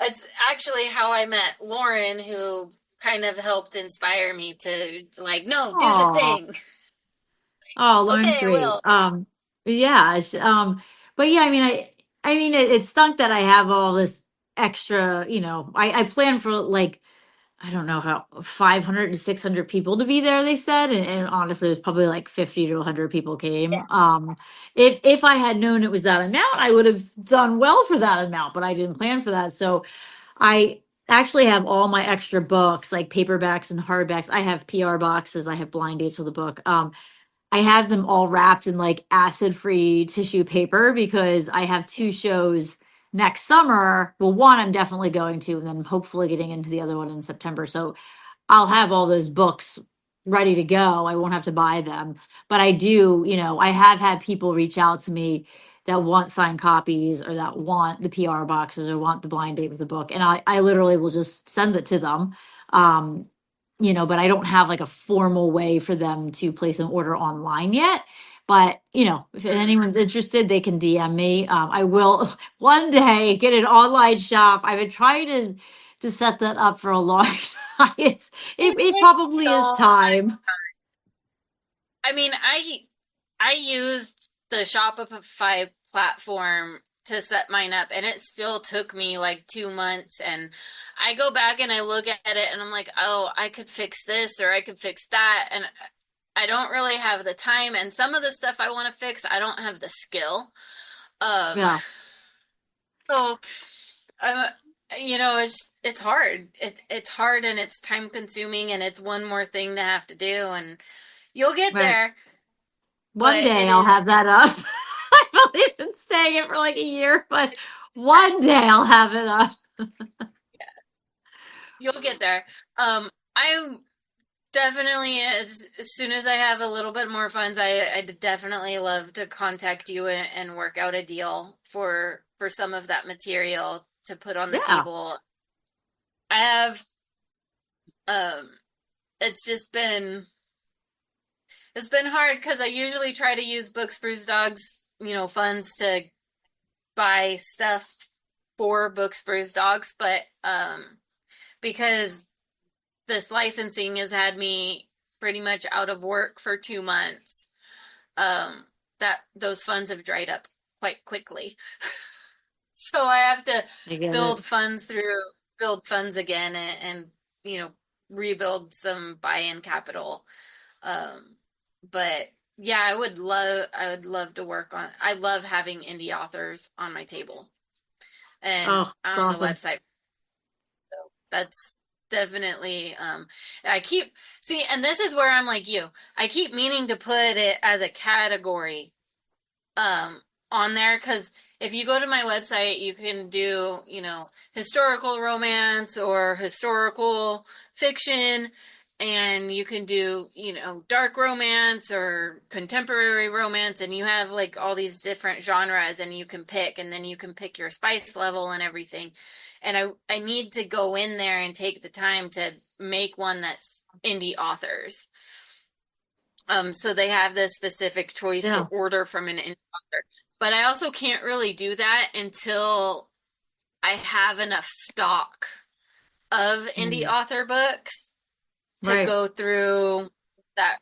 S3: It's actually how I met Lauren, who kind of helped inspire me to like, no, do the
S2: Aw.
S3: thing.
S2: Oh, Lauren's
S3: Okay, I
S2: great.
S3: will.
S2: Yeah, but yeah, I mean, it stunk that I have all this extra, I planned for like, I don't know how 500 to 600 people to be there, they said. And honestly, it was probably like 50 to 100 people came. If I had known it was that amount, I would have done well for that amount, but I didn't plan for that. So I actually have all my extra books, like paperbacks and hardbacks. I have PR boxes. I have blind dates of the book. I have them all wrapped in like acid-free tissue paper because I have two shows next summer. Well, one I'm definitely going to, and then hopefully getting into the other one in September. So I'll have all those books ready to go. I won't have to buy them. But I do, I have had people reach out to me that want signed copies or that want the PR boxes or want the blind date with the book. And I literally will just send it to them. Um, but I don't have like a formal way for them to place an order online yet. But, if anyone's interested, they can DM me. I will one day get an online shop. I've been trying to set that up for a long time. It probably is
S3: So,
S2: time.
S3: I mean, I used the Shopify platform to set mine up, and it still took me like 2 months. And I go back and I look at it, and I'm like, oh, I could fix this or I could fix that, and I don't really have the time. And some of the stuff I want to fix, I don't have the skill. Um,
S2: Yeah,
S3: so, uh, it's hard. It's hard and it's time consuming, and it's one more thing to have to do, and you'll get
S2: right.
S3: there,
S2: One
S3: but
S2: day
S3: it
S2: I'll
S3: is.
S2: have that up. I've only been saying it for like a year, but one day I'll have it up.
S3: You'll get there. I definitely, as soon as I have a little bit more funds, I'd definitely love to contact you and work out a deal for some of that material to put on the
S2: Yeah.
S3: table. I have, um, it's just been it's been hard because I usually try to use Books Brews Dogs, funds to buy stuff for Books Brews Dogs, but because this licensing has had me pretty much out of work for 2 months. That those funds have dried up quite quickly. So I have to
S2: I get it.
S3: build funds again and rebuild some buy-in capital. But yeah, I would love to work on I love having indie authors on my table and
S2: Oh, it's
S3: on the
S2: awesome.
S3: website. So that's definitely I keep see, and this is where I'm like you. I keep meaning to put it as a category um on there because if you go to my website, you can do, historical romance or historical fiction, and you can do, dark romance or contemporary romance, and you have like all these different genres and you can pick, and then you can pick your spice level and everything. And I need to go in there and take the time to make one that's indie authors. So they have this specific choice to
S2: Yeah.
S3: order from an indie author. But I also can't really do that until I have enough stock of indie
S2: Mm.
S3: author books to
S2: Right.
S3: go through that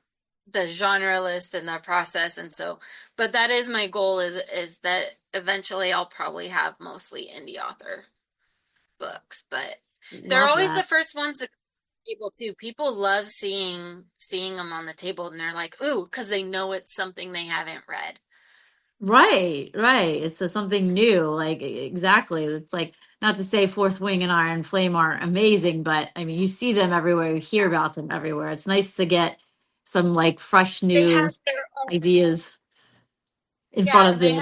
S3: the genre list and that process. And so, but that is my goal is that eventually I'll probably have mostly indie author books, but they're
S2: Love
S3: always the
S2: that.
S3: first ones to table too. People love seeing them on the table, and they're like, "Ooh," because they know it's something they haven't read.
S2: Right, right. It's something new. Like exactly. It's like not to say Fourth Wing and Iron Flame aren't amazing, but I mean you see them everywhere, you hear about them everywhere. It's nice to get some like fresh
S3: They
S2: new
S3: have their own,
S2: ideas in front
S3: yeah,
S2: of them.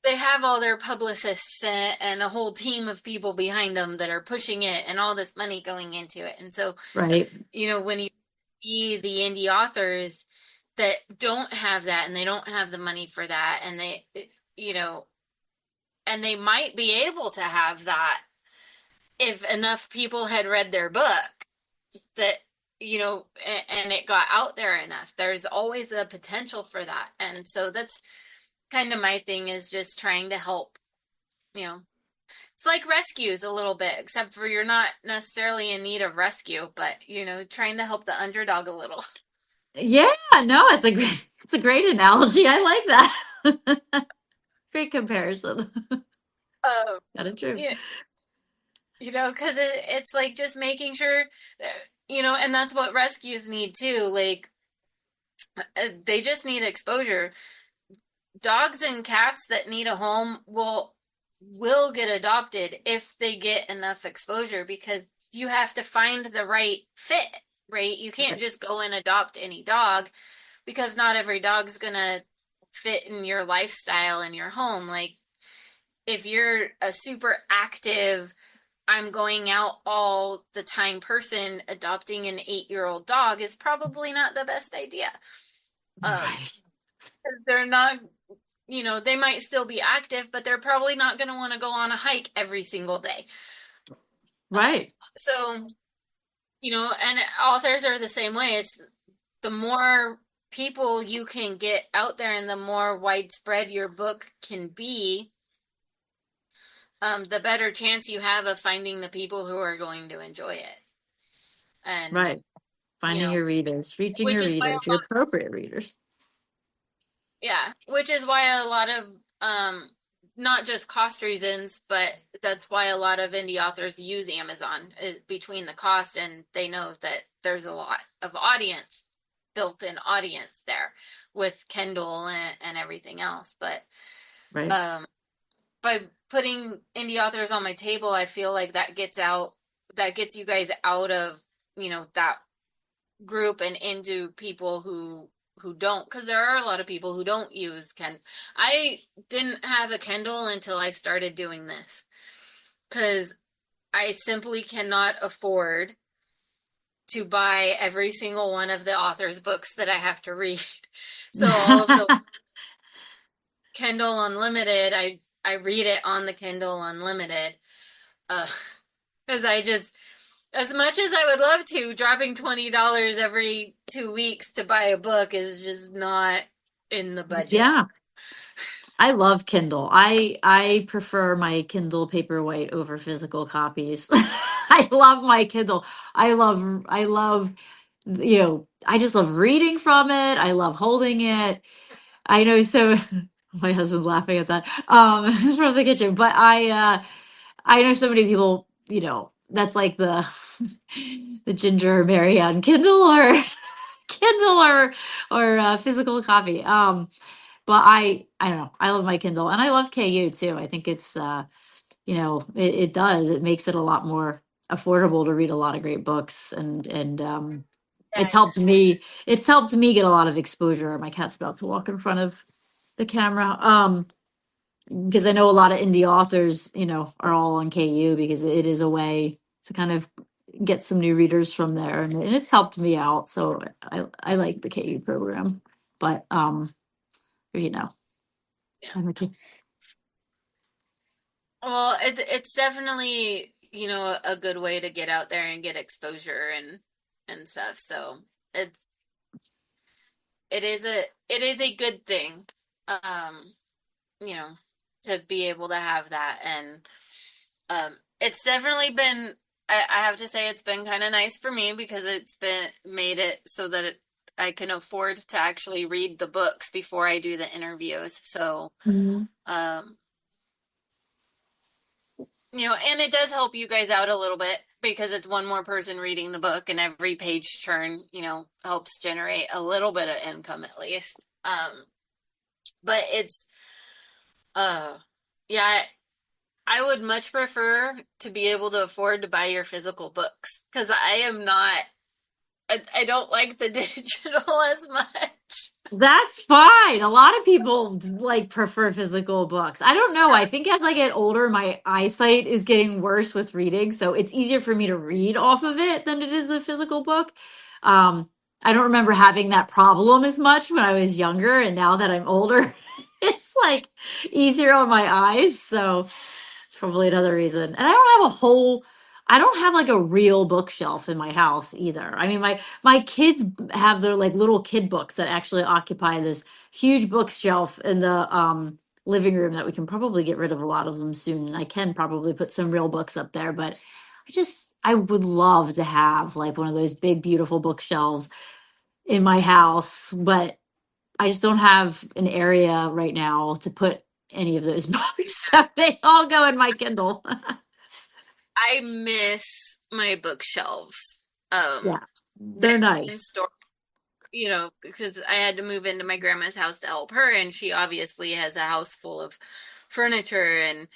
S3: they they have all their publicists and a whole team of people behind them that are pushing it and all this money going into it. And so,
S2: Right.
S3: when you see the indie authors that don't have that and they don't have the money for that, and you know, and they might be able to have that if enough people had read their book, that, and it got out there enough. There's always a potential for that. And so that's kind of my thing, is just trying to help, it's like rescues a little bit, except for you're not necessarily in need of rescue, but trying to help the underdog a little.
S2: Yeah, no, it's a great analogy. I like that. Great comparison. That is true.
S3: Yeah, because it's like just making sure, and that's what rescues need too. Like, they just need exposure. Dogs and cats that need a home will get adopted if they get enough exposure, because you have to find the right fit, right? You can't just go and adopt any dog, because not every dog's gonna fit in your lifestyle in your home. Like, if you're a super active, I'm going out all the time person, adopting an 8-year-old dog is probably not the best idea.
S2: Right.
S3: They're not, they might still be active, but they're probably not going to want to go on a hike every single day.
S2: Right.
S3: So, and authors are the same way. It's the more people you can get out there and the more widespread your book can be, the better chance you have of finding the people who are going to enjoy it. And,
S2: Right. Finding your readers, reaching
S3: which
S2: your
S3: is why
S2: readers, your appropriate readers.
S3: which is why a lot of, not just cost reasons, but that's why a lot of indie authors use Amazon, between the cost, and they know that there's a lot of built-in audience there with Kindle and everything else. But
S2: Right.
S3: by putting indie authors on my table, I feel like that gets you guys out of, that group and into people who don't, because there are a lot of people who don't use Kindle. I didn't have a Kindle until I started doing this, because I simply cannot afford to buy every single one of the author's books that I have to read. So all of the Kindle Unlimited, I read it on the Kindle Unlimited, because I just, as much as I would love to, dropping $20 every 2 weeks to buy a book is just not in the budget.
S2: Yeah. I love Kindle. I prefer my Kindle Paperwhite over physical copies. I love my Kindle. I love I just love reading from it. I love holding it. I know, so my husband's laughing at that from the kitchen, but I know so many people, that's like the the Ginger Mary on Kindle or Kindle or physical copy. But I don't know. I love my Kindle, and I love KU too. I think it's it does. It makes it a lot more affordable to read a lot of great books, and
S3: Yeah,
S2: it's helped me get a lot of exposure. My cat's about to walk in front of the camera. Because I know a lot of indie authors, are all on KU because it is a way to kind of get some new readers from there, and it's helped me out. So I like the KU program, but you know,
S3: yeah.
S2: I'm a
S3: Well, it's definitely, a good way to get out there and get exposure and stuff. So it's it is a good thing, um, you know, to be able to have that. And it's definitely been, I have to say, it's been kind of nice for me, because it's been made it so that I can afford to actually read the books before I do the interviews. So,
S2: Mhm.
S3: and it does help you guys out a little bit, because it's one more person reading the book, and every page turn, helps generate a little bit of income at least. But it's, yeah, I would much prefer to be able to afford to buy your physical books, because I am not I don't like the digital as much.
S2: That's fine. A lot of people like prefer physical books. I don't know. I think as I get older, my eyesight is getting worse with reading, so it's easier for me to read off of it than it is a physical book. Um, I don't remember having that problem as much when I was younger, and now that I'm older, it's like easier on my eyes. So it's probably another reason. And I don't have like a real bookshelf in my house either. I mean, my kids have their like little kid books that actually occupy this huge bookshelf in the living room that we can probably get rid of a lot of them soon. And I can probably put some real books up there, but I would love to have like one of those big, beautiful bookshelves in my house, but I just don't have an area right now to put any of those books. So they all go in my Kindle.
S3: I miss my bookshelves.
S2: Yeah,
S3: They're
S2: they're
S3: in
S2: nice.
S3: store, because I had to move into my grandma's house to help her, and she obviously has a house full of furniture, and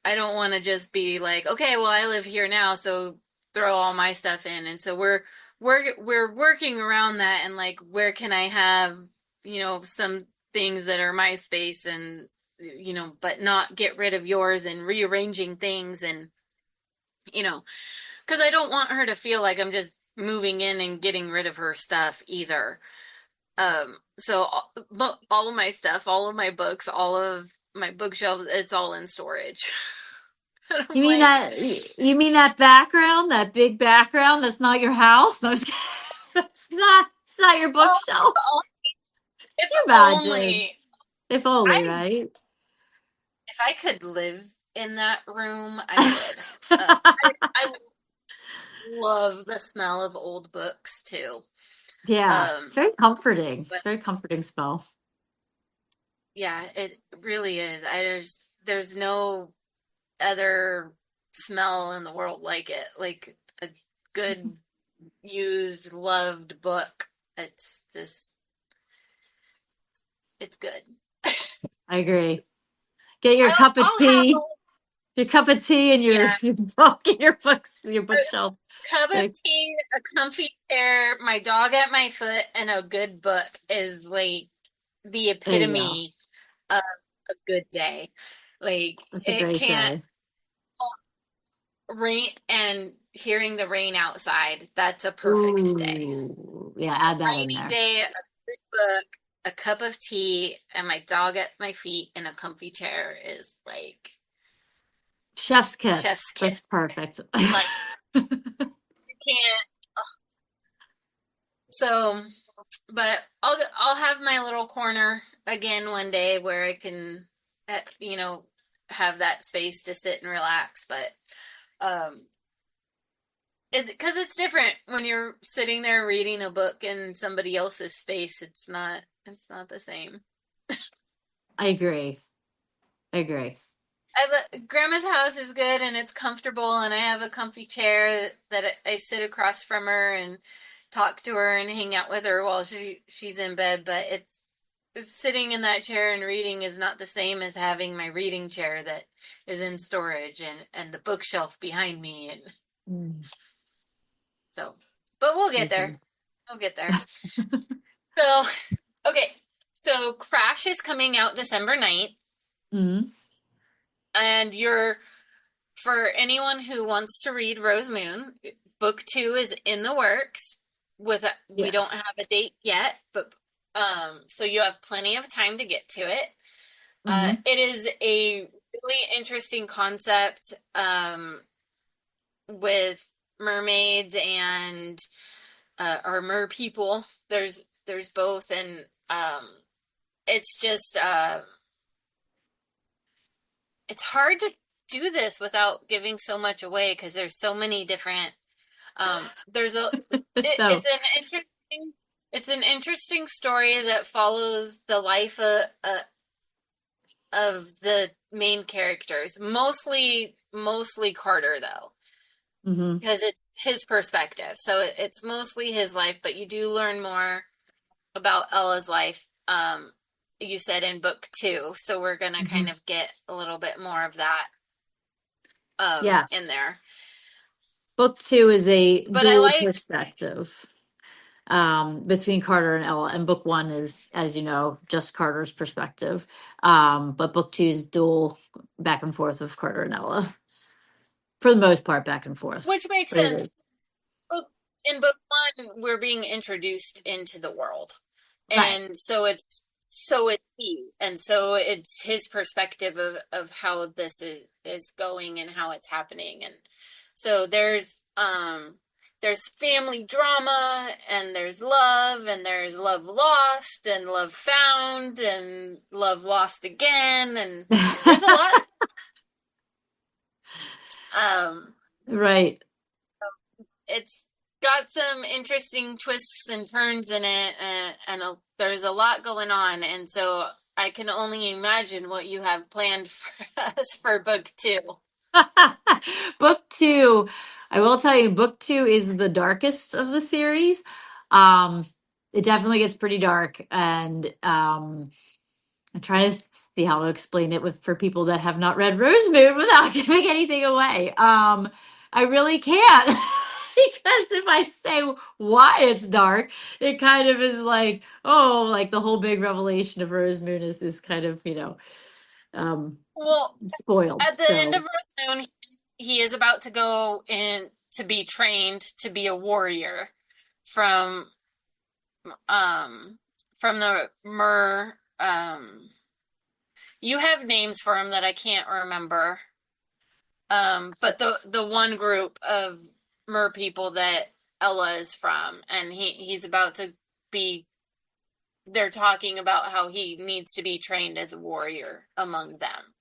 S3: I don't want to just be like, okay, well, I live here now, so throw all my stuff in. And so we're working around that, and like, where can I have, some things that are my space, and but not get rid of yours, and rearranging things, and because I don't want her to feel like I'm just moving in and getting rid of her stuff either. So all of my stuff, all of my books, all of my bookshelves, it's all in storage. And I'm
S2: You mean
S3: like,
S2: that background, that big background that's not your house? No, it's not your
S3: oh,
S2: bookshelves.
S3: oh, if
S2: Can you imagine?
S3: only
S2: If only,
S3: I
S2: right?
S3: if I could live in that room, I would. I love the smell of old books too.
S2: Yeah, it's
S3: Um,
S2: very comforting.
S3: but
S2: It's very comforting spell.
S3: yeah, it really is. There's no other smell in the world like it. Like a good used, loved book. It's just, it's good.
S2: I agree. Get your cup of
S3: I'll have
S2: tea, your cup of tea, and
S3: yeah,
S2: your book, and your books, your
S3: a
S2: bookshelf.
S3: cup of
S2: Like,
S3: tea, a comfy chair, my dog at my foot, and a good book is like the
S2: there you go.
S3: epitome of a good day. Like
S2: That's a
S3: it
S2: great
S3: can't
S2: day.
S3: rain, and hearing the rain outside, that's a perfect day.
S2: Ooh, yeah, add that in
S3: Rainy
S2: there.
S3: day, a good book, a cup of tea, and my dog at my feet in a comfy chair is like
S2: Chef's
S3: chef's
S2: kiss.
S3: kiss.
S2: That's perfect.
S3: Like you can't. So, but I'll have my little corner again one day where I can, you know, have that space to sit and relax. But um, because it's different when you're sitting there reading a book in somebody else's space. It's not the same.
S2: I agree. I agree.
S3: Grandma's house is good and it's comfortable, and I have a comfy chair that I sit across from her and talk to her and hang out with her while she's in bed. But it's sitting in that chair and reading is not the same as having my reading chair that is in storage, and the bookshelf behind me. And
S2: Mm,
S3: so, but we'll
S2: I
S3: get there.
S2: agree.
S3: We'll get there. So, okay. So Crash is coming out December 9th,
S2: Mhm.
S3: and for anyone who wants to read Rose Moon, book 2 is in the works. We don't
S2: Yes.
S3: have a date yet, but so you have plenty of time to get to it.
S2: Hmm.
S3: It is a really interesting concept, with mermaids and or mer people. There's both, and it's just it's hard to do this without giving so much away because there's so many different there's a
S2: So,
S3: it's an interesting story that follows the life of the main characters, mostly Carter though,
S2: hmm
S3: because it's his perspective, so it's mostly his life, but you do learn more about Ella's life, you said in book 2, so we're gonna
S2: hmm
S3: kind of get a little bit more of that in
S2: yes.
S3: there.
S2: Book two is a
S3: But I
S2: dual
S3: like
S2: perspective. between Carter and Ella. And book one is, as you know, just Carter's perspective. But book two is dual back and forth of Carter and Ella. For the most part, back and forth.
S3: Which makes sense. In book one, we're being introduced into the world. And
S2: Right.
S3: so it's he. And so it's his perspective of how this is going and how it's happening. And so there's family drama, and there's love, and there's love lost, and love found, and love lost again, and there's a lot.
S2: Right.
S3: It's got some interesting twists and turns in it, and there's a lot going on, and so I can only imagine what you have planned for us for book two.
S2: Book two, I will tell you, book two is the darkest of the series. It definitely gets pretty dark, and I'm trying to see how to explain it for people that have not read Rosemoon without giving anything away. I really can't because if I say why it's dark, it kind of is like, oh, like the whole big revelation of Rosemoon is kind of,
S3: Well,
S2: spoiled.
S3: at the end
S2: So
S3: of Rosemoon, he is about to go in to be trained to be a warrior from the you have names for them that I can't remember. But the one group of mer people that Ella is from, and he's about to be. They're talking about how he needs to be trained as a warrior among them.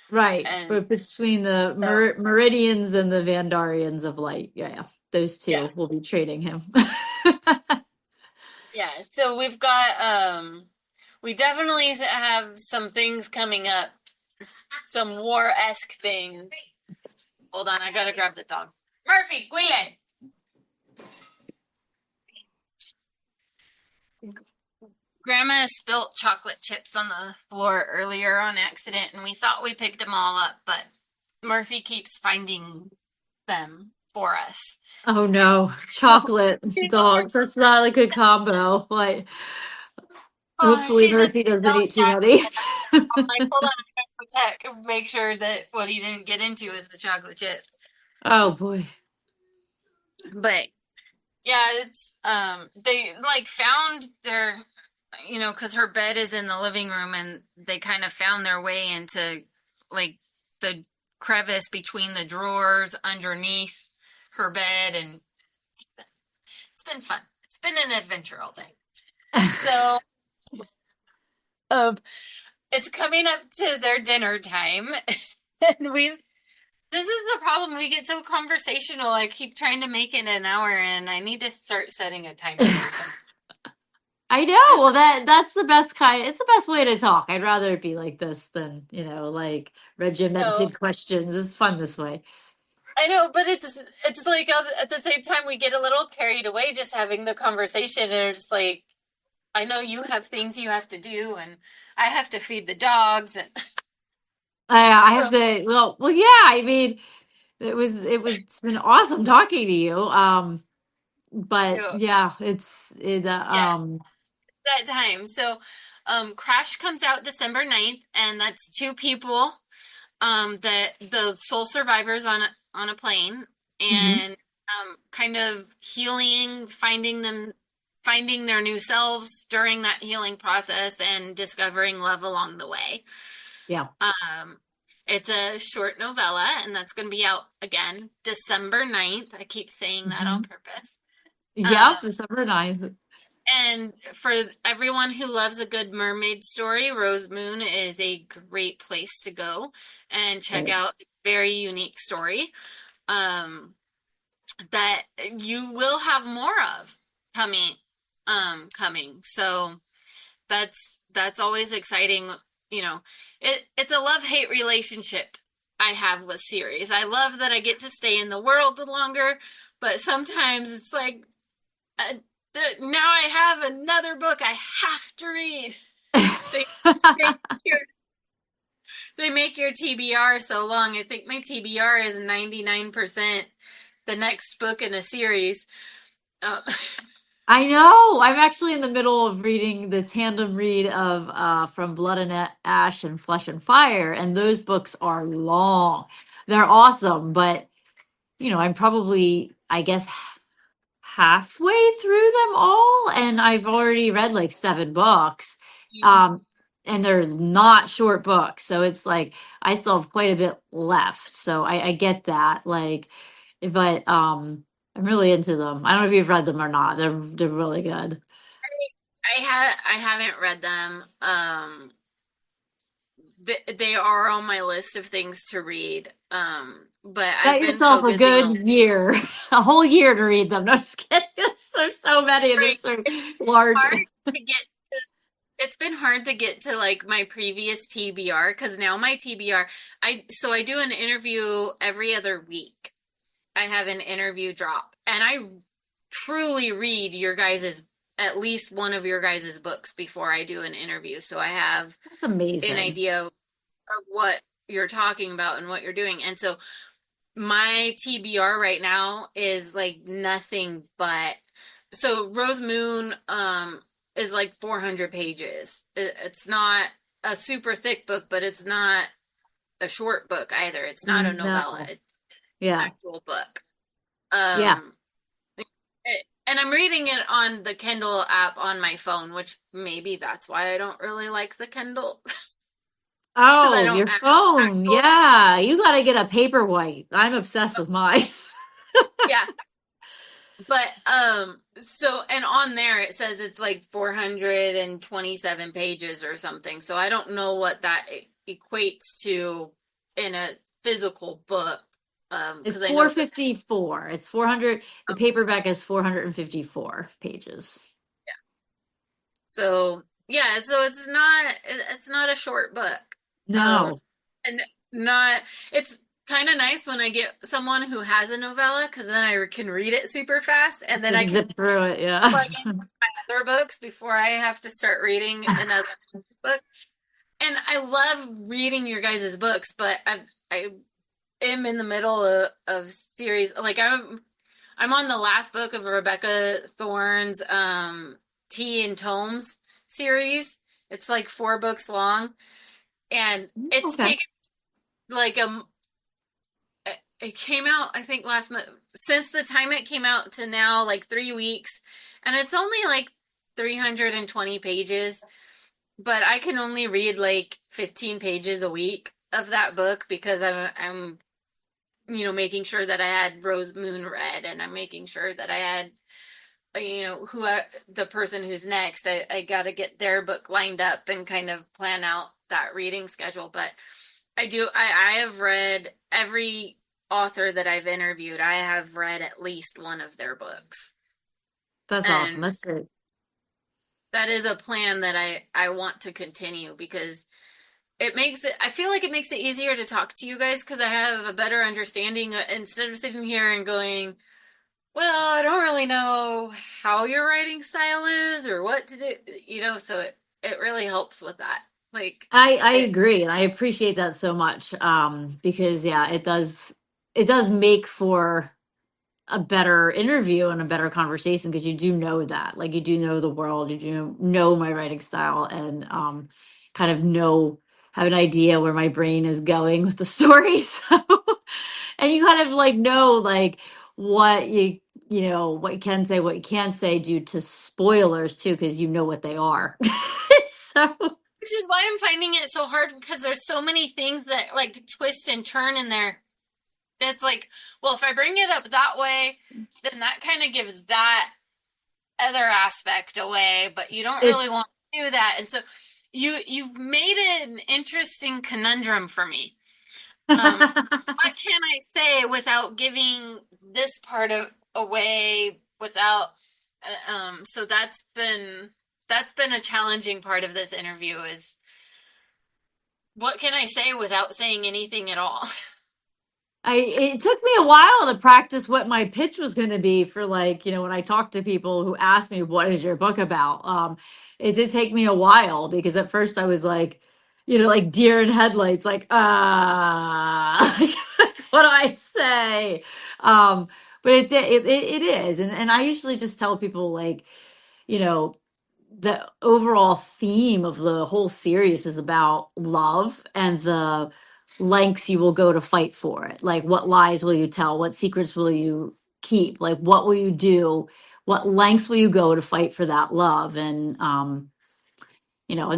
S2: right,
S3: And
S2: but between the Meridians and the Vandarians of Light, yeah, those two will be trading him.
S3: yeah, so we've got we definitely have some things coming up, some war-esque things. Hold on, I gotta grab the dog. Murphy, cuide. Grandma spilt chocolate chips on the floor earlier on accident, and we thought we picked them all up, but Murphy keeps finding them for us.
S2: Oh no, chocolate dogs. That's not a good combo. Like, hopefully
S3: She's a
S2: Murphy doesn't
S3: dog
S2: eat too
S3: dad.
S2: many.
S3: I'm like, hold on, I gotta protect, make sure that what he didn't get into is the chocolate chips.
S2: Oh boy.
S3: But yeah, it's they like found their, because her bed is in the living room, and they kind of found their way into like the crevice between the drawers underneath her bed, and it's been fun. It's been an adventure all day. So it's coming up to their dinner time, and this is the problem. We get so conversational. I keep trying to make it an hour, and I need to start setting a timer or something.
S2: I know. Well, that's the best kind. It's the best way to talk. I'd rather it be like this than, like regimented questions. It's fun this way.
S3: I know, but it's like at the same time we get a little carried away just having the conversation, and it's like, I know you have things you have to do, and I have to feed the dogs, and
S2: I have to. Well, yeah. I mean, it's been awesome talking to you. But yeah,
S3: yeah, that time. So, Crash comes out December 9th, and that's two people, that the sole survivors on a plane,
S2: mhm.
S3: and kind of healing, finding their new selves during that healing process, and discovering love along the way.
S2: Yeah.
S3: It's a short novella, and that's going to be out again December 9th. I keep saying that on purpose.
S2: Yeah, December 9th.
S3: And for everyone who loves a good mermaid story, Rosemoon is a great place to go and check out a very unique story that you will have more of coming. So that's always exciting. It's a love-hate relationship I have with series. I love that I get to stay in the world longer, but sometimes it's like, now I have another book I have to read. They make your TBR so long. I think my TBR is 99% the next book in a series.
S2: I know. I'm actually in the middle of reading the tandem read of From Blood and Ash and Flesh and Fire, and those books are long. They're awesome, but I'm probably, I guess, halfway through them all, and I've already read like 7 books. Um, and they're not short books, so it's like I still have quite a bit left. So I get that, like, but I'm really into them. I don't know if you've read them or not. They're really good.
S3: I haven't read them. They are on my list of things to read. But I've
S2: Got
S3: been
S2: yourself a
S3: focusing
S2: good year, a whole year to read them. No, just kidding. There's so many, and they're
S3: right.
S2: so
S3: It's
S2: large.
S3: hard to get it's been hard to get to like my previous TBR because now my TBR I do an interview every other week. I have an interview drop and I truly read your guys's at least one of your guys's books before I do an interview. So I have
S2: That's
S3: an
S2: amazing.
S3: idea of what you're talking about and what you're doing. And so my TBR right now is like nothing but so Rose Moon is like 400 pages. It's not a super thick book, but it's not a short book either. It's not a novella.
S2: No.
S3: It's an
S2: Yeah.
S3: actual book.
S2: Yeah.
S3: And I'm reading it on the Kindle app on my phone, which maybe that's why I don't really like the Kindle because I
S2: Oh,
S3: don't
S2: your phone.
S3: actually
S2: Yeah. You got to get a paperweight. I'm obsessed with mine.
S3: yeah. But so and on there it says it's like 427 pages or something. So I don't know what that equates to in a physical book.
S2: It's
S3: Because I know the
S2: 454. It's 400. The paperback is 454 pages.
S3: so yeah, so it's not a short book. Um
S2: No.
S3: and not it's kind of nice when I get someone who has a novella because then I can read it super fast and then I
S2: Like
S3: can
S2: zip through it. Yeah.
S3: plug in other books before I have to start reading another book. And I love reading your guys' books, but I am in the middle of series like I'm on the last book of Rebecca Thorne's Tea and Tomes series. It's like 4 books long, and it's
S2: Okay.
S3: taken like it came out I think last month. Since the time it came out to now, like 3 weeks, and it's only like 320 pages. But I can only read like 15 pages a week of that book because I'm making sure that I had Rose Moon read and I'm making sure that I had the person who's next. I got to get their book lined up and kind of plan out that reading schedule. But I have read every author that I've interviewed. I have read at least one of their books.
S2: That's awesome.
S3: And
S2: That's great.
S3: that is a plan that I want to continue because I feel like it makes it easier to talk to you guys because I have a better understanding instead of sitting here and going, well, I don't really know how your writing style is or what to do, so it really helps with that. Like
S2: I
S3: it,
S2: agree, and I appreciate that so much. Because yeah, it does make for a better interview and a better conversation because you do know that, like, you do know the world, you do know my writing style, and kind of have an idea where my brain is going with the story. So, and you kind of like know like what what you can say, what you can't say due to spoilers too, because you know what they are. So
S3: which is why I'm finding it so hard because there's so many things that like twist and turn in there. It's like, well, if I bring it up that way, then that kind of gives that other aspect away, but you don't really
S2: it's
S3: want to do that. And so you've made it an interesting conundrum for me. What can I say without giving this part of away without so that's been a challenging part of this interview is what can I say without saying anything at all?
S2: it took me a while to practice what my pitch was going to be for, like, when I talk to people who ask me what is your book about. It did take me a while because at first I was like, like deer in headlights, like what do I say? but it is. And I usually just tell people, like, you know, the overall theme of the whole series is about love and the lengths you will go to fight for it. Like, what lies will you tell? What secrets will you keep? Like, what will you do? What lengths will you go to fight for that love? And and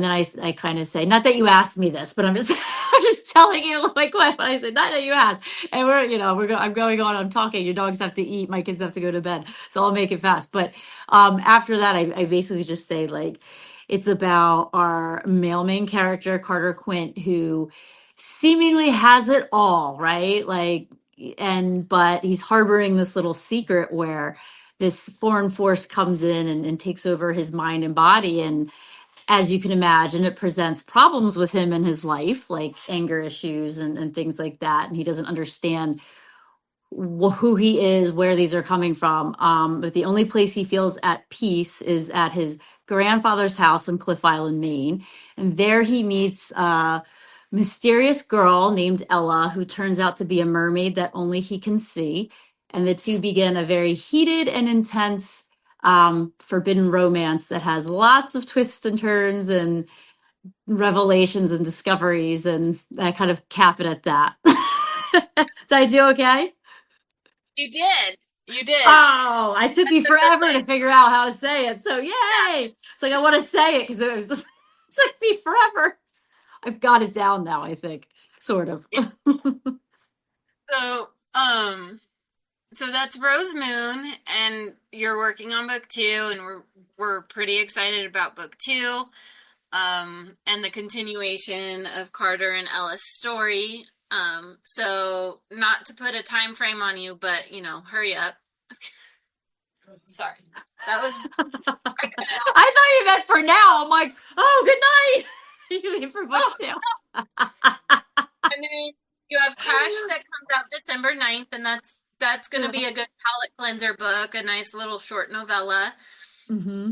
S2: then I kind of say, not that you asked me this, but I'm just I'm just telling you, like, what I said, not that you asked. And I'm going on, I'm talking, your dogs have to eat, my kids have to go to bed, so I'll make it fast. But after that, I basically just say, like, it's about our male main character, Carter Quint, who seemingly has it all, right? Like, but he's harboring this little secret where this foreign force comes in and takes over his mind and body. And as you can imagine, it presents problems with him in his life, like anger issues and things like that. And he doesn't understand who he is, where these are coming from. But the only place he feels at peace is at his grandfather's house in Cliff Island, Maine. And there he meets a mysterious girl named Ella, who turns out to be a mermaid that only he can see. And the two begin a very heated and intense forbidden romance that has lots of twists and turns and revelations and discoveries. And I kind of cap it at that. Did I do okay?
S3: You did. You did.
S2: Oh, I took
S3: That's
S2: you
S3: the good
S2: forever
S3: thing.
S2: to figure out how to say it. So yay!
S3: Yeah.
S2: It's like I want to say it because it took me forever. I've got it down now, I think. Sort of.
S3: So, so that's Rose Moon, and you're working on book 2, and we're pretty excited about book 2, and the continuation of Carter and Ella's story. So not to put a time frame on you, but hurry up. Sorry, that was.
S2: I thought you meant for now. I'm like, oh, good night. You mean for book 2?
S3: And then you have Crash that comes out December 9th, and that's going to be a good palate cleanser book, a nice little short novella.
S2: Mm-hmm.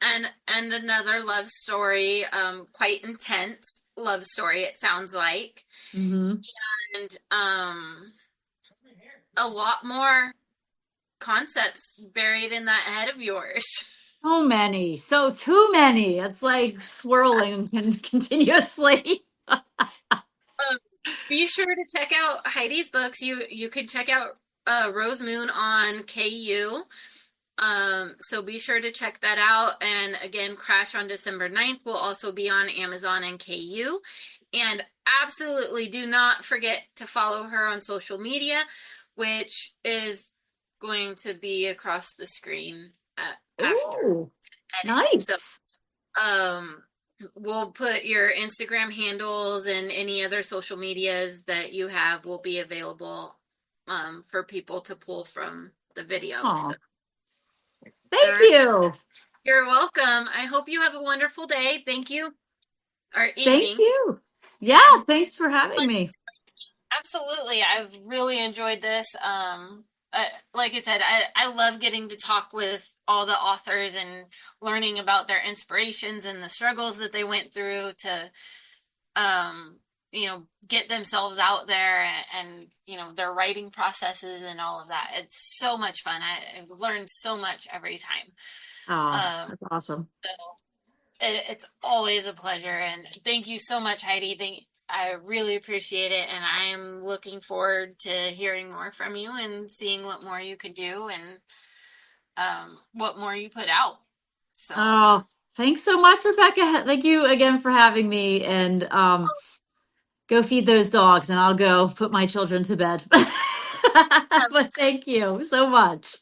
S3: And another love story, quite intense love story, it sounds like.
S2: Mm-hmm.
S3: And a lot more concepts buried in that head of yours.
S2: So many. So too many. It's like swirling continuously.
S3: Be sure to check out Heidi's books. You can check out Rose Moon on KU. So be sure to check that out. And again, Crash on December 9th will also be on Amazon and KU. And absolutely do not forget to follow her on social media, which is going to be across the screen after.
S2: Ooh, nice.
S3: So, we'll put your Instagram handles and any other social medias that you have will be available for people to pull from the video. So.
S2: Thank you.
S3: You're welcome. I hope you have a wonderful day. Thank you. Or evening.
S2: Thank you. Yeah, thanks for having me.
S3: Absolutely. I've really enjoyed this. Like I said, I love getting to talk with all the authors and learning about their inspirations and the struggles that they went through to get themselves out there and their writing processes and all of that. It's so much fun. I've learned so much every time.
S2: Oh, that's awesome.
S3: So it's always a pleasure, and thank you so much, Heidi. I really appreciate it, and I am looking forward to hearing more from you and seeing what more you could do and what more you put out. So.
S2: Oh, thanks so much, Rebecca. Thank you again for having me, and go feed those dogs, and I'll go put my children to bed. But thank you so much.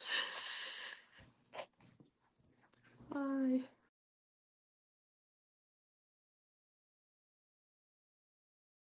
S2: Bye.